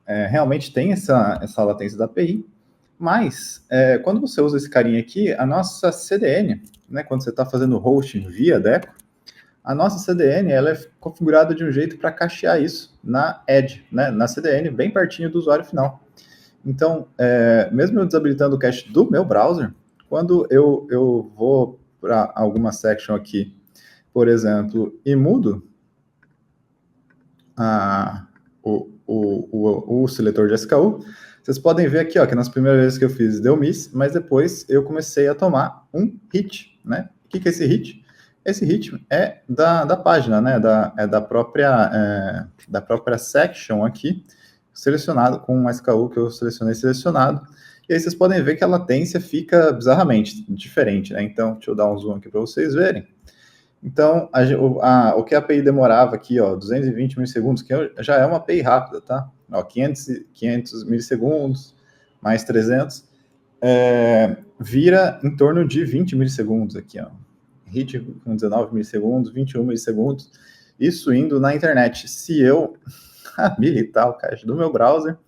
realmente tem essa latência da API, mas quando você usa esse carinha aqui, a nossa CDN, né, quando você está fazendo hosting via Deco, a nossa CDN ela é configurada de um jeito para cachear isso na Edge, né, na CDN, bem pertinho do usuário final. Então, mesmo eu desabilitando o cache do meu browser, quando eu vou para alguma section aqui, por exemplo, e mudo o seletor de SKU, vocês podem ver aqui, ó, que nas primeiras vezes que eu fiz deu miss, mas depois eu comecei a tomar um hit, né? O que é esse hit? Esse hit é da página, né? Da própria section aqui, selecionado com um SKU que eu selecionado. E aí vocês podem ver que a latência fica bizarramente diferente, né? Então, deixa eu dar um zoom aqui para vocês verem. Então, o que a API demorava aqui, ó, 220 milissegundos, que já é uma API rápida, tá? Ó, 500 milissegundos, mais 300, vira em torno de 20 milissegundos aqui, ó. Hit com 19 milissegundos, 21 milissegundos, isso indo na internet. Se eu habilitar o cache do meu browser,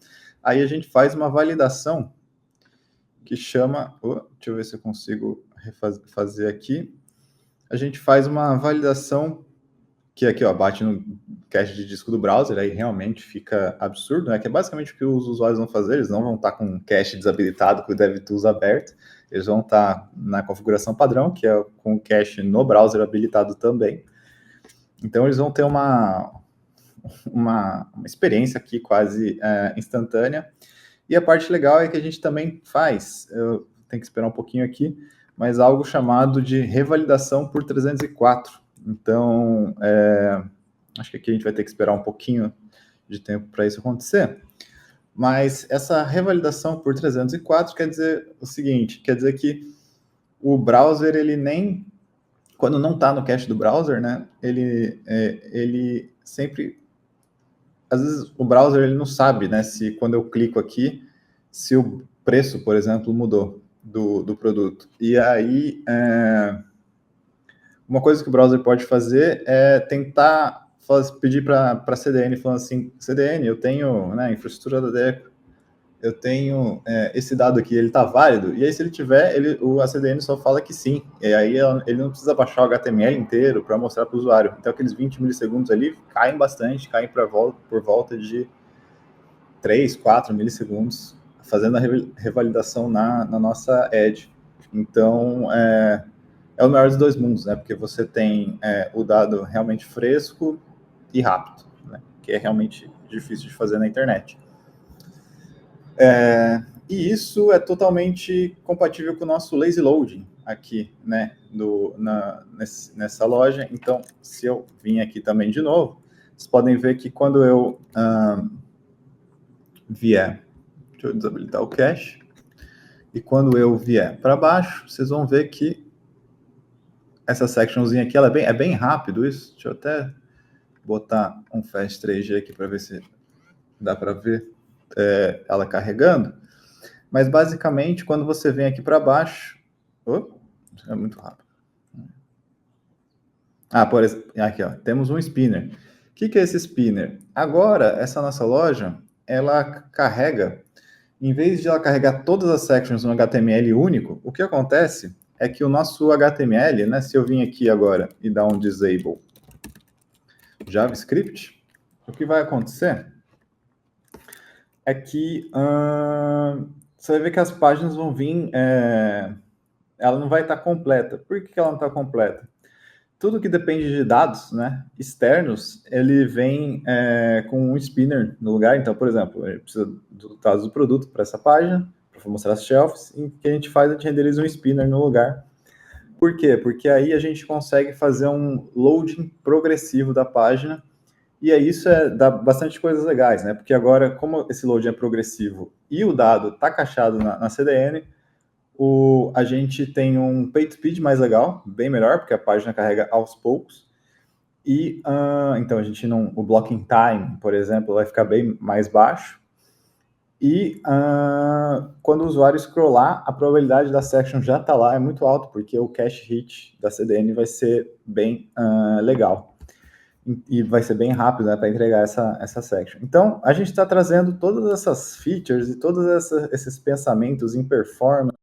aí a gente faz uma validação que chama... deixa eu ver se eu consigo fazer aqui. A gente faz uma validação que aqui, ó, bate no cache de disco do browser, aí realmente fica absurdo, né? Que é basicamente o que os usuários vão fazer, eles não vão estar com o cache desabilitado, com o DevTools aberto, eles vão estar na configuração padrão, que é com o cache no browser habilitado também. Então, eles vão ter uma experiência aqui quase instantânea. E a parte legal é que a gente também faz, eu tenho que esperar um pouquinho aqui, mas algo chamado de revalidação por 304. Então, acho que aqui a gente vai ter que esperar um pouquinho de tempo para isso acontecer. Mas essa revalidação por 304 quer dizer o seguinte, quer dizer que o browser, ele nem... Quando não está no cache do browser, né, ele sempre... Às vezes o browser ele não sabe, né, se quando eu clico aqui, se o preço, por exemplo, mudou do produto. E aí, uma coisa que o browser pode fazer é tentar pedir para a CDN, falando assim, CDN, eu tenho, né, infraestrutura da Deco, eu tenho esse dado aqui, ele está válido? E aí, se ele tiver, a CDN só fala que sim. E aí, ele não precisa baixar o HTML inteiro para mostrar para o usuário. Então, aqueles 20 milissegundos ali caem bastante, caem por volta de 3, 4 milissegundos, fazendo a revalidação na nossa Edge. Então, é o melhor dos dois mundos, né? Porque você tem o dado realmente fresco e rápido, né? Que é realmente difícil de fazer na internet. E isso é totalmente compatível com o nosso lazy loading aqui, né? Nessa loja. Então, se eu vim aqui também de novo, vocês podem ver que quando eu vier, deixa eu desabilitar o cache, e quando eu vier para baixo, vocês vão ver que essa sectionzinha aqui, ela é bem rápido isso. Deixa eu até botar um Fast 3G aqui para ver se dá para ver ela carregando. Mas basicamente, quando você vem aqui para baixo, é muito rápido. Por exemplo, aqui, ó, temos um spinner. O que é esse spinner? Agora, essa nossa loja, ela carrega, em vez de ela carregar todas as sections no HTML único, o que acontece é que o nosso HTML, né, se eu vim aqui agora e dar um disable JavaScript, o que vai acontecer é que você vai ver que as páginas vão vir, ela não vai estar completa. Por que ela não está completa? Tudo que depende de dados, né, externos, ele vem com um spinner no lugar. Então, por exemplo, ele precisa dos dados do produto para essa página, para mostrar as shelves, e o que a gente faz é renderiza um spinner no lugar. Por quê? Porque aí a gente consegue fazer um loading progressivo da página, e aí isso dá bastante coisas legais, né? Porque agora, como esse loading é progressivo e o dado está cacheado na CDN, A gente tem um page speed mais legal, bem melhor, porque a página carrega aos poucos. E então a gente não, o blocking time, por exemplo, vai ficar bem mais baixo. E quando o usuário scrollar, a probabilidade da section já está lá, é muito alto, porque o cache hit da CDN vai ser bem legal. E vai ser bem rápido, né, para entregar essa section. Então, a gente está trazendo todas essas features e todos esses pensamentos em performance,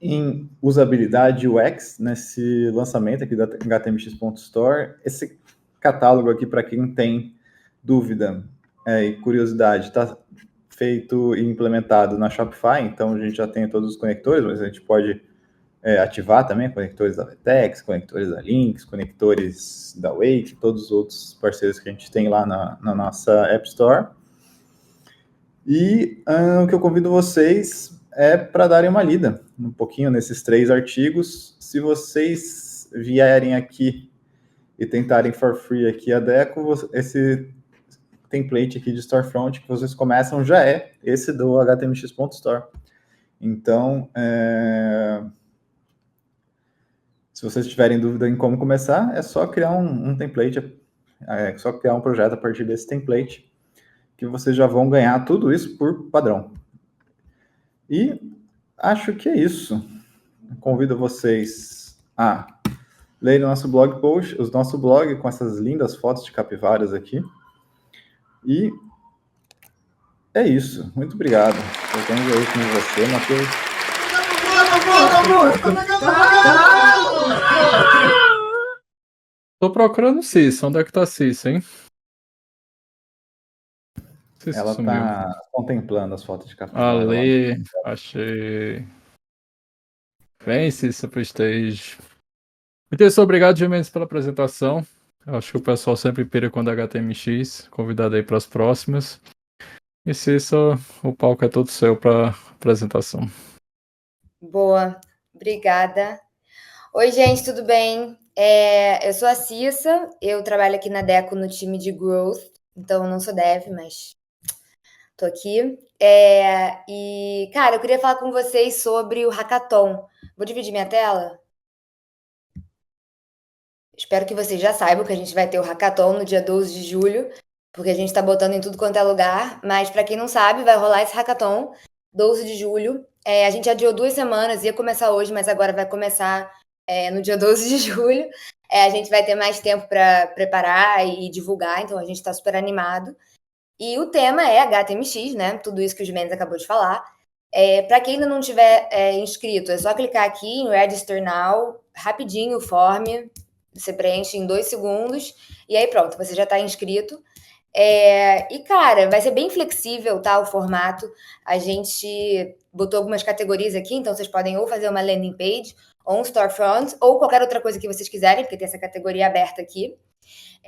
em usabilidade UX, nesse lançamento aqui da HTMX.store. Esse catálogo aqui, para quem tem dúvida e curiosidade, está feito e implementado na Shopify, então a gente já tem todos os conectores, mas a gente pode ativar também conectores da Vertex, conectores da Lynx, conectores da Wake, todos os outros parceiros que a gente tem lá na nossa App Store. E o que eu convido vocês é para darem uma lida um pouquinho nesses 3 artigos. Se vocês vierem aqui e tentarem for free aqui a Deco, esse template aqui de storefront que vocês começam já é esse do HTMX.store. Então, se vocês tiverem dúvida em como começar, é só criar um template, é só criar um projeto a partir desse template, que vocês já vão ganhar tudo isso por padrão. E acho que é isso. Convido vocês a lerem o nosso blog post, o nosso blog com essas lindas fotos de capivaras aqui. E é isso. Muito obrigado. Voltamos aí com você, Matheus. Tô procurando Cissa. Onde é que tá Cissa, hein? Cissa Ela sumiu. tá contemplando as fotos de capivara. Ali, achei. Vem, Cissa, pro stage. Muito obrigado, Gimenez, pela apresentação. Eu acho que o pessoal sempre pira quando é HTMX. Convidado aí para as próximas. E Cissa, o palco é todo seu para apresentação. Boa, obrigada. Oi, gente, tudo bem? Eu sou a Cissa, eu trabalho aqui na Deco no time de Growth, então eu não sou dev, mas tô aqui. E, cara, eu queria falar com vocês sobre o Hackathon. Vou dividir minha tela? Espero que vocês já saibam que a gente vai ter o Hackathon no dia 12 de julho, porque a gente tá botando em tudo quanto é lugar, mas para quem não sabe, vai rolar esse Hackathon 12 de julho. A gente adiou 2 semanas, ia começar hoje, mas agora vai começar no dia 12 de julho. A gente vai ter mais tempo para preparar e divulgar, então a gente está super animado. E o tema é HTMX, né? Tudo isso que o Gimenez acabou de falar. Para quem ainda não tiver inscrito, é só clicar aqui em Register Now, rapidinho o form, você preenche em 2 segundos, e aí pronto, você já está inscrito. E, cara, vai ser bem flexível, tá, o formato. A gente botou algumas categorias aqui, então vocês podem ou fazer uma landing page, ou um storefront, ou qualquer outra coisa que vocês quiserem, porque tem essa categoria aberta aqui.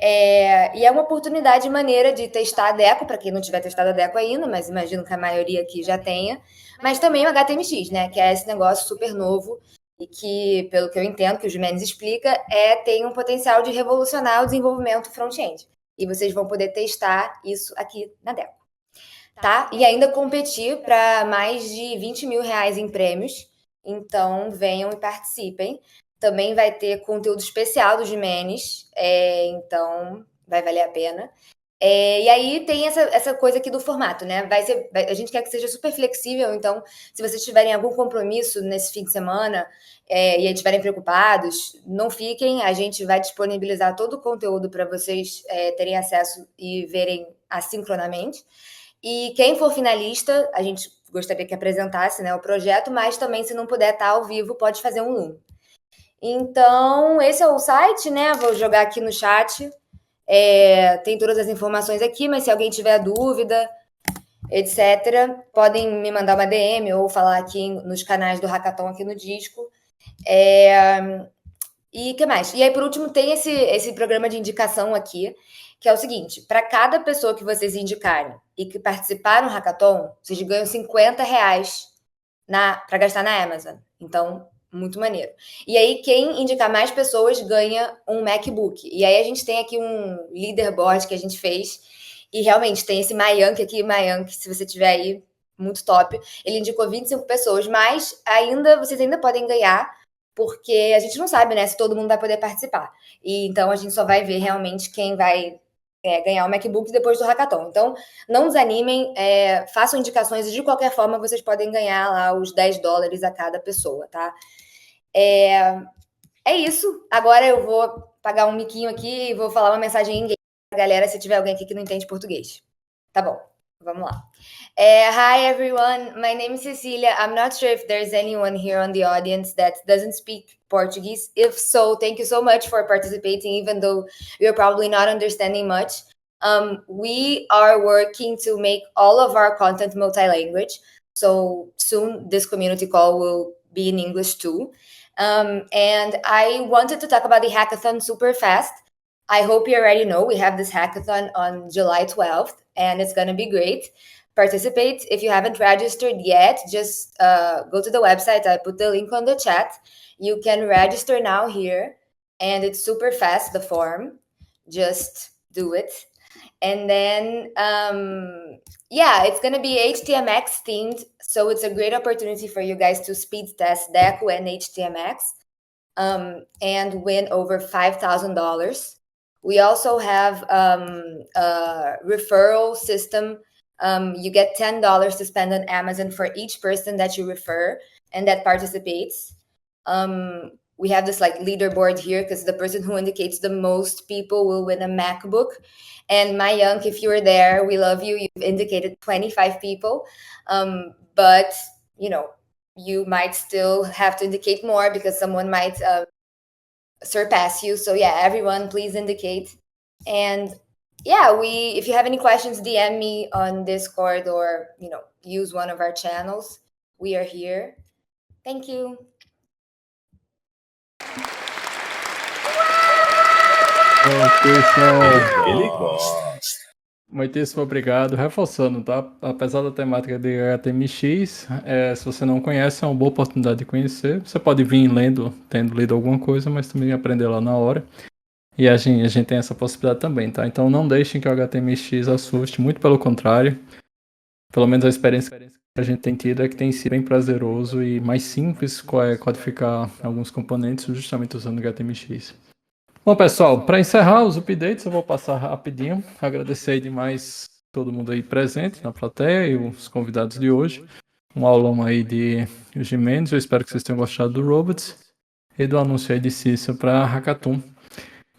E é uma oportunidade maneira de testar a Deco, para quem não tiver testado a Deco ainda, mas imagino que a maioria aqui já tenha. Mas também o HTMX, né, que é esse negócio super novo e que, pelo que eu entendo, que o Gimenez explica, tem um potencial de revolucionar o desenvolvimento front-end. E vocês vão poder testar isso aqui na Deco, tá? E ainda competir para mais de 20 mil reais em prêmios. Então, venham e participem. Também vai ter conteúdo especial do Gimenez, então vai valer a pena. E aí tem essa coisa aqui do formato, né? A gente quer que seja super flexível, então se vocês tiverem algum compromisso nesse fim de semana e estiverem preocupados, não fiquem, a gente vai disponibilizar todo o conteúdo para vocês terem acesso e verem assincronamente. E quem for finalista, a gente gostaria que apresentasse, né, o projeto, mas também se não puder estar ao vivo, pode fazer um Loom. Então, esse é o site, né? Vou jogar aqui no chat. Tem todas as informações aqui, mas se alguém tiver dúvida, etc., podem me mandar uma DM ou falar aqui nos canais do Hackathon aqui no Disco. E o que mais? E aí, por último, tem esse programa de indicação aqui, que é o seguinte: para cada pessoa que vocês indicarem e que participar no Hackathon, vocês ganham 50 reais para gastar na Amazon. Então, muito maneiro. E aí, quem indicar mais pessoas ganha um MacBook. E aí, a gente tem aqui um leaderboard que a gente fez. E realmente tem esse Mayank aqui. Mayank, se você tiver aí, muito top. Ele indicou 25 pessoas, mas vocês ainda podem ganhar, porque a gente não sabe, né, se todo mundo vai poder participar. E então a gente só vai ver realmente quem vai ganhar o MacBook depois do hackathon. Então, não desanimem, façam indicações e de qualquer forma vocês podem ganhar lá os $10 a cada pessoa, tá? É isso. Agora eu vou pagar um miquinho aqui e vou falar uma mensagem em inglês pra galera, se tiver alguém aqui que não entende português. Tá bom, vamos lá. Hi everyone, my name is Cecilia. I'm not sure if there's anyone here on the audience that doesn't speak Portuguese. If so, thank you so much for participating, even though you're probably not understanding much. We are working to make all of our content multi-language. So soon this community call will be in English too. And I wanted to talk about the hackathon super fast. I hope you already know we have this hackathon on July 12th, and it's going to be great. Participate. If you haven't registered yet, just go to the website. I put the link on the chat. You can register now here, and it's super fast, the form. Just do it. And then, it's going to be HTMX themed. So it's a great opportunity for you guys to speed test Deco and HTMX and win over $5,000. We also have a referral system. You get $10 to spend on Amazon for each person that you refer and that participates. We have this leaderboard here because the person who indicates the most people will win a MacBook. And Mayank, if you were there, we love you. You've indicated 25 people. But, you might still have to indicate more because someone might surpass you. So yeah, everyone, please indicate. And if you have any questions, DM me on Discord or, use one of our channels. We are here. Thank you. Ele gosta. Muitíssimo obrigado. Reforçando, tá? Apesar da temática de HTMX, se você não conhece, é uma boa oportunidade de conhecer. Você pode vir tendo lido alguma coisa, mas também aprender lá na hora. E a gente tem essa possibilidade também, tá? Então não deixem que o HTMX assuste, muito pelo contrário. Pelo menos a experiência que a gente tem tido é que tem sido bem prazeroso e mais simples codificar alguns componentes justamente usando o HTMX. Bom, pessoal, para encerrar os updates, eu vou passar rapidinho. Agradecer demais todo mundo aí presente na plateia e os convidados de hoje. Um aulão aí de Gimenez. Eu espero que vocês tenham gostado do Robots e do anúncio aí de Cícero para Hackathon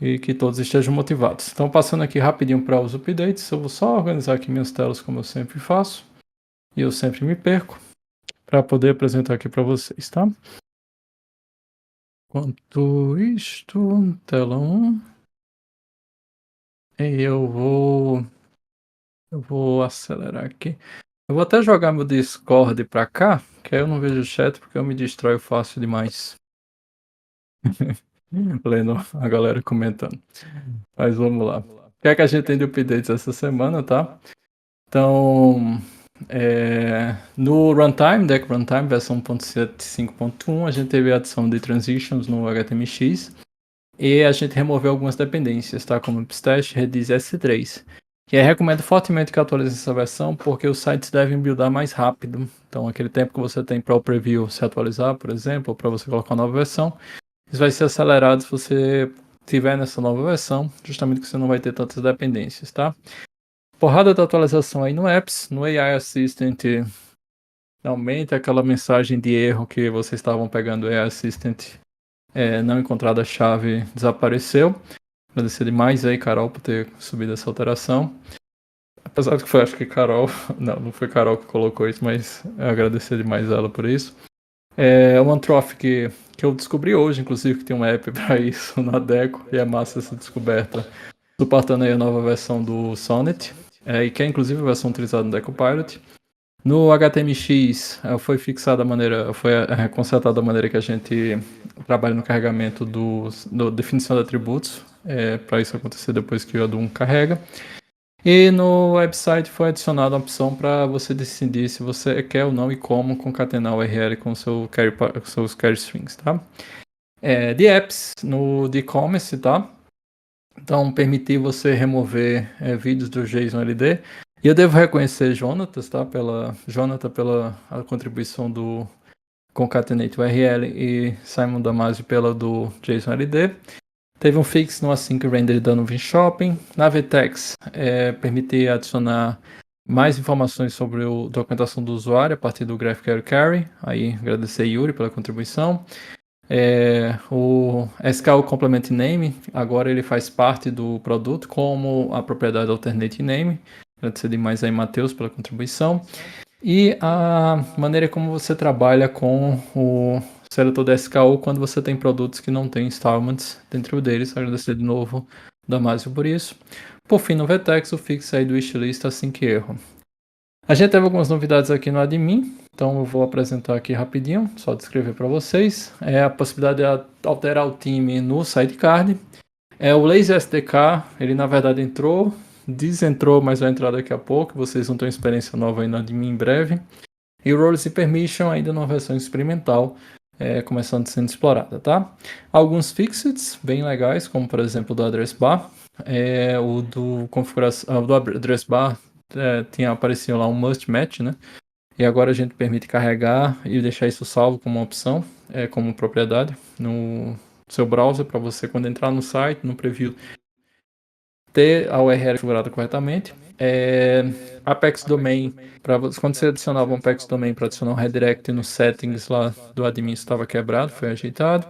e que todos estejam motivados. Então, passando aqui rapidinho para os updates, eu vou só organizar aqui minhas telas como eu sempre faço e eu sempre me perco para poder apresentar aqui para vocês, tá? Enquanto isto, tela 1. E eu vou acelerar aqui. Eu vou até jogar meu Discord pra cá, que aí eu não vejo o chat porque eu me distraio fácil demais. Lendo a galera comentando. Mas vamos lá. O que é que a gente tem de updates essa semana, tá? Então, no Runtime, Deck Runtime, versão 1.75.1, a gente teve a adição de transitions no HTMX e a gente removeu algumas dependências, tá? Como o Pstash, Redis S3. E aí recomendo fortemente que atualize essa versão porque os sites devem buildar mais rápido. Então, aquele tempo que você tem para o preview se atualizar, por exemplo, ou para você colocar uma nova versão, isso vai ser acelerado se você tiver nessa nova versão, justamente porque você não vai ter tantas dependências, tá? Porrada de atualização aí no Apps, no AI Assistant, aumenta aquela mensagem de erro que vocês estavam pegando o AI Assistant, não encontrada a chave, desapareceu. Agradecer demais aí, Carol, por ter subido essa alteração. Apesar de que foi, acho que Carol, não foi Carol que colocou isso, mas eu agradecer demais ela por isso. O Antroph que eu descobri hoje, inclusive, que tem um app para isso na Deco, e é massa essa descoberta, suportando aí a nova versão do Sonnet, e que é inclusive a versão utilizada no Deco Pilot. No HTMX foi fixada a maneira, foi consertada a maneira que a gente trabalha no carregamento da definição de atributos, para isso acontecer depois que o Adum carrega. E no website foi adicionada a opção para você decidir se você quer ou não e como concatenar o URL com seus carry strings, tá? De apps, no e-commerce, tá? Então, permitir você remover vídeos do JSON LD E eu devo reconhecer Jonatas, tá? Jonathan pela a contribuição do Concatenate URL e Simon Damasio pela do JSON-LD. Teve um fix no Async Render da Nuvem Shopping. Na Vtex, permite adicionar mais informações sobre a documentação do usuário a partir do GraphQL Carry. Aí, agradecer a Yuri pela contribuição. O SKU Complement Name, agora ele faz parte do produto como a propriedade Alternate Name. Agradecer demais aí, Matheus, pela contribuição. E a maneira como você trabalha com o seletor da SKU quando você tem produtos que não tem installments dentro deles. Agradecer de novo, Damásio, por isso. Por fim, no Vtex, o fix aí do wishlist assim que erro. A gente teve algumas novidades aqui no admin, então eu vou apresentar aqui rapidinho, só descrever para vocês. É a possibilidade de alterar o time no sidecard. O Lazy SDK, ele na verdade entrou, desentrou, mas vai entrar daqui a pouco. Vocês vão ter uma experiência nova aí no admin em breve. E o Roles and Permission ainda numa versão experimental, começando sendo explorada, tá? Alguns fixes bem legais, como por exemplo o do Address Bar. O do configuração do Address Bar tinha aparecido lá um must match, né? E agora a gente permite carregar e deixar isso salvo como uma opção, como propriedade no seu browser, para você quando entrar no site, no preview, ter a URL configurada corretamente. Apex Domain, quando você adicionava um Apex Domain para adicionar um redirect nos settings lá do admin, estava quebrado, foi ajeitado.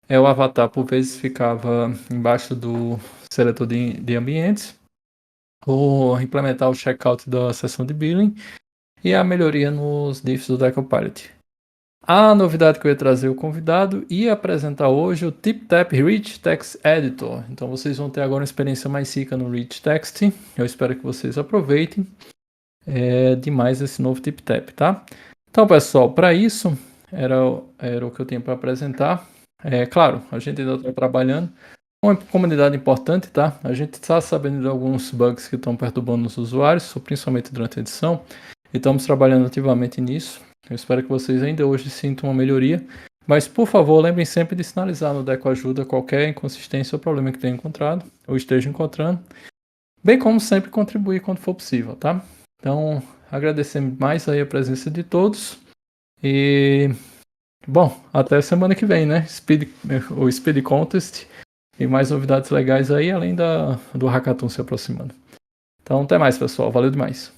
O avatar por vezes ficava embaixo do seletor de ambientes. Ou implementar o checkout da seção de billing e a melhoria nos diffs do Decopilot. A novidade que eu ia trazer o convidado e apresentar hoje o TipTap Rich Text Editor. Então vocês vão ter agora uma experiência mais rica no Rich Text. Eu espero que vocês aproveitem demais esse novo TipTap, tá? Então, pessoal, para isso era o que eu tinha para apresentar. Claro, a gente ainda está trabalhando. Uma comunidade importante, tá? A gente está sabendo de alguns bugs que estão perturbando os usuários, principalmente durante a edição, e estamos trabalhando ativamente nisso. Eu espero que vocês ainda hoje sintam uma melhoria, mas por favor, lembrem sempre de sinalizar no Deco Ajuda qualquer inconsistência ou problema que tenha encontrado, ou esteja encontrando, bem como sempre contribuir quando for possível, tá? Então, agradecer mais aí a presença de todos e, bom, até semana que vem, né? O Speed Contest. E mais novidades legais aí, além do Hackathon se aproximando. Então, até mais, pessoal. Valeu demais.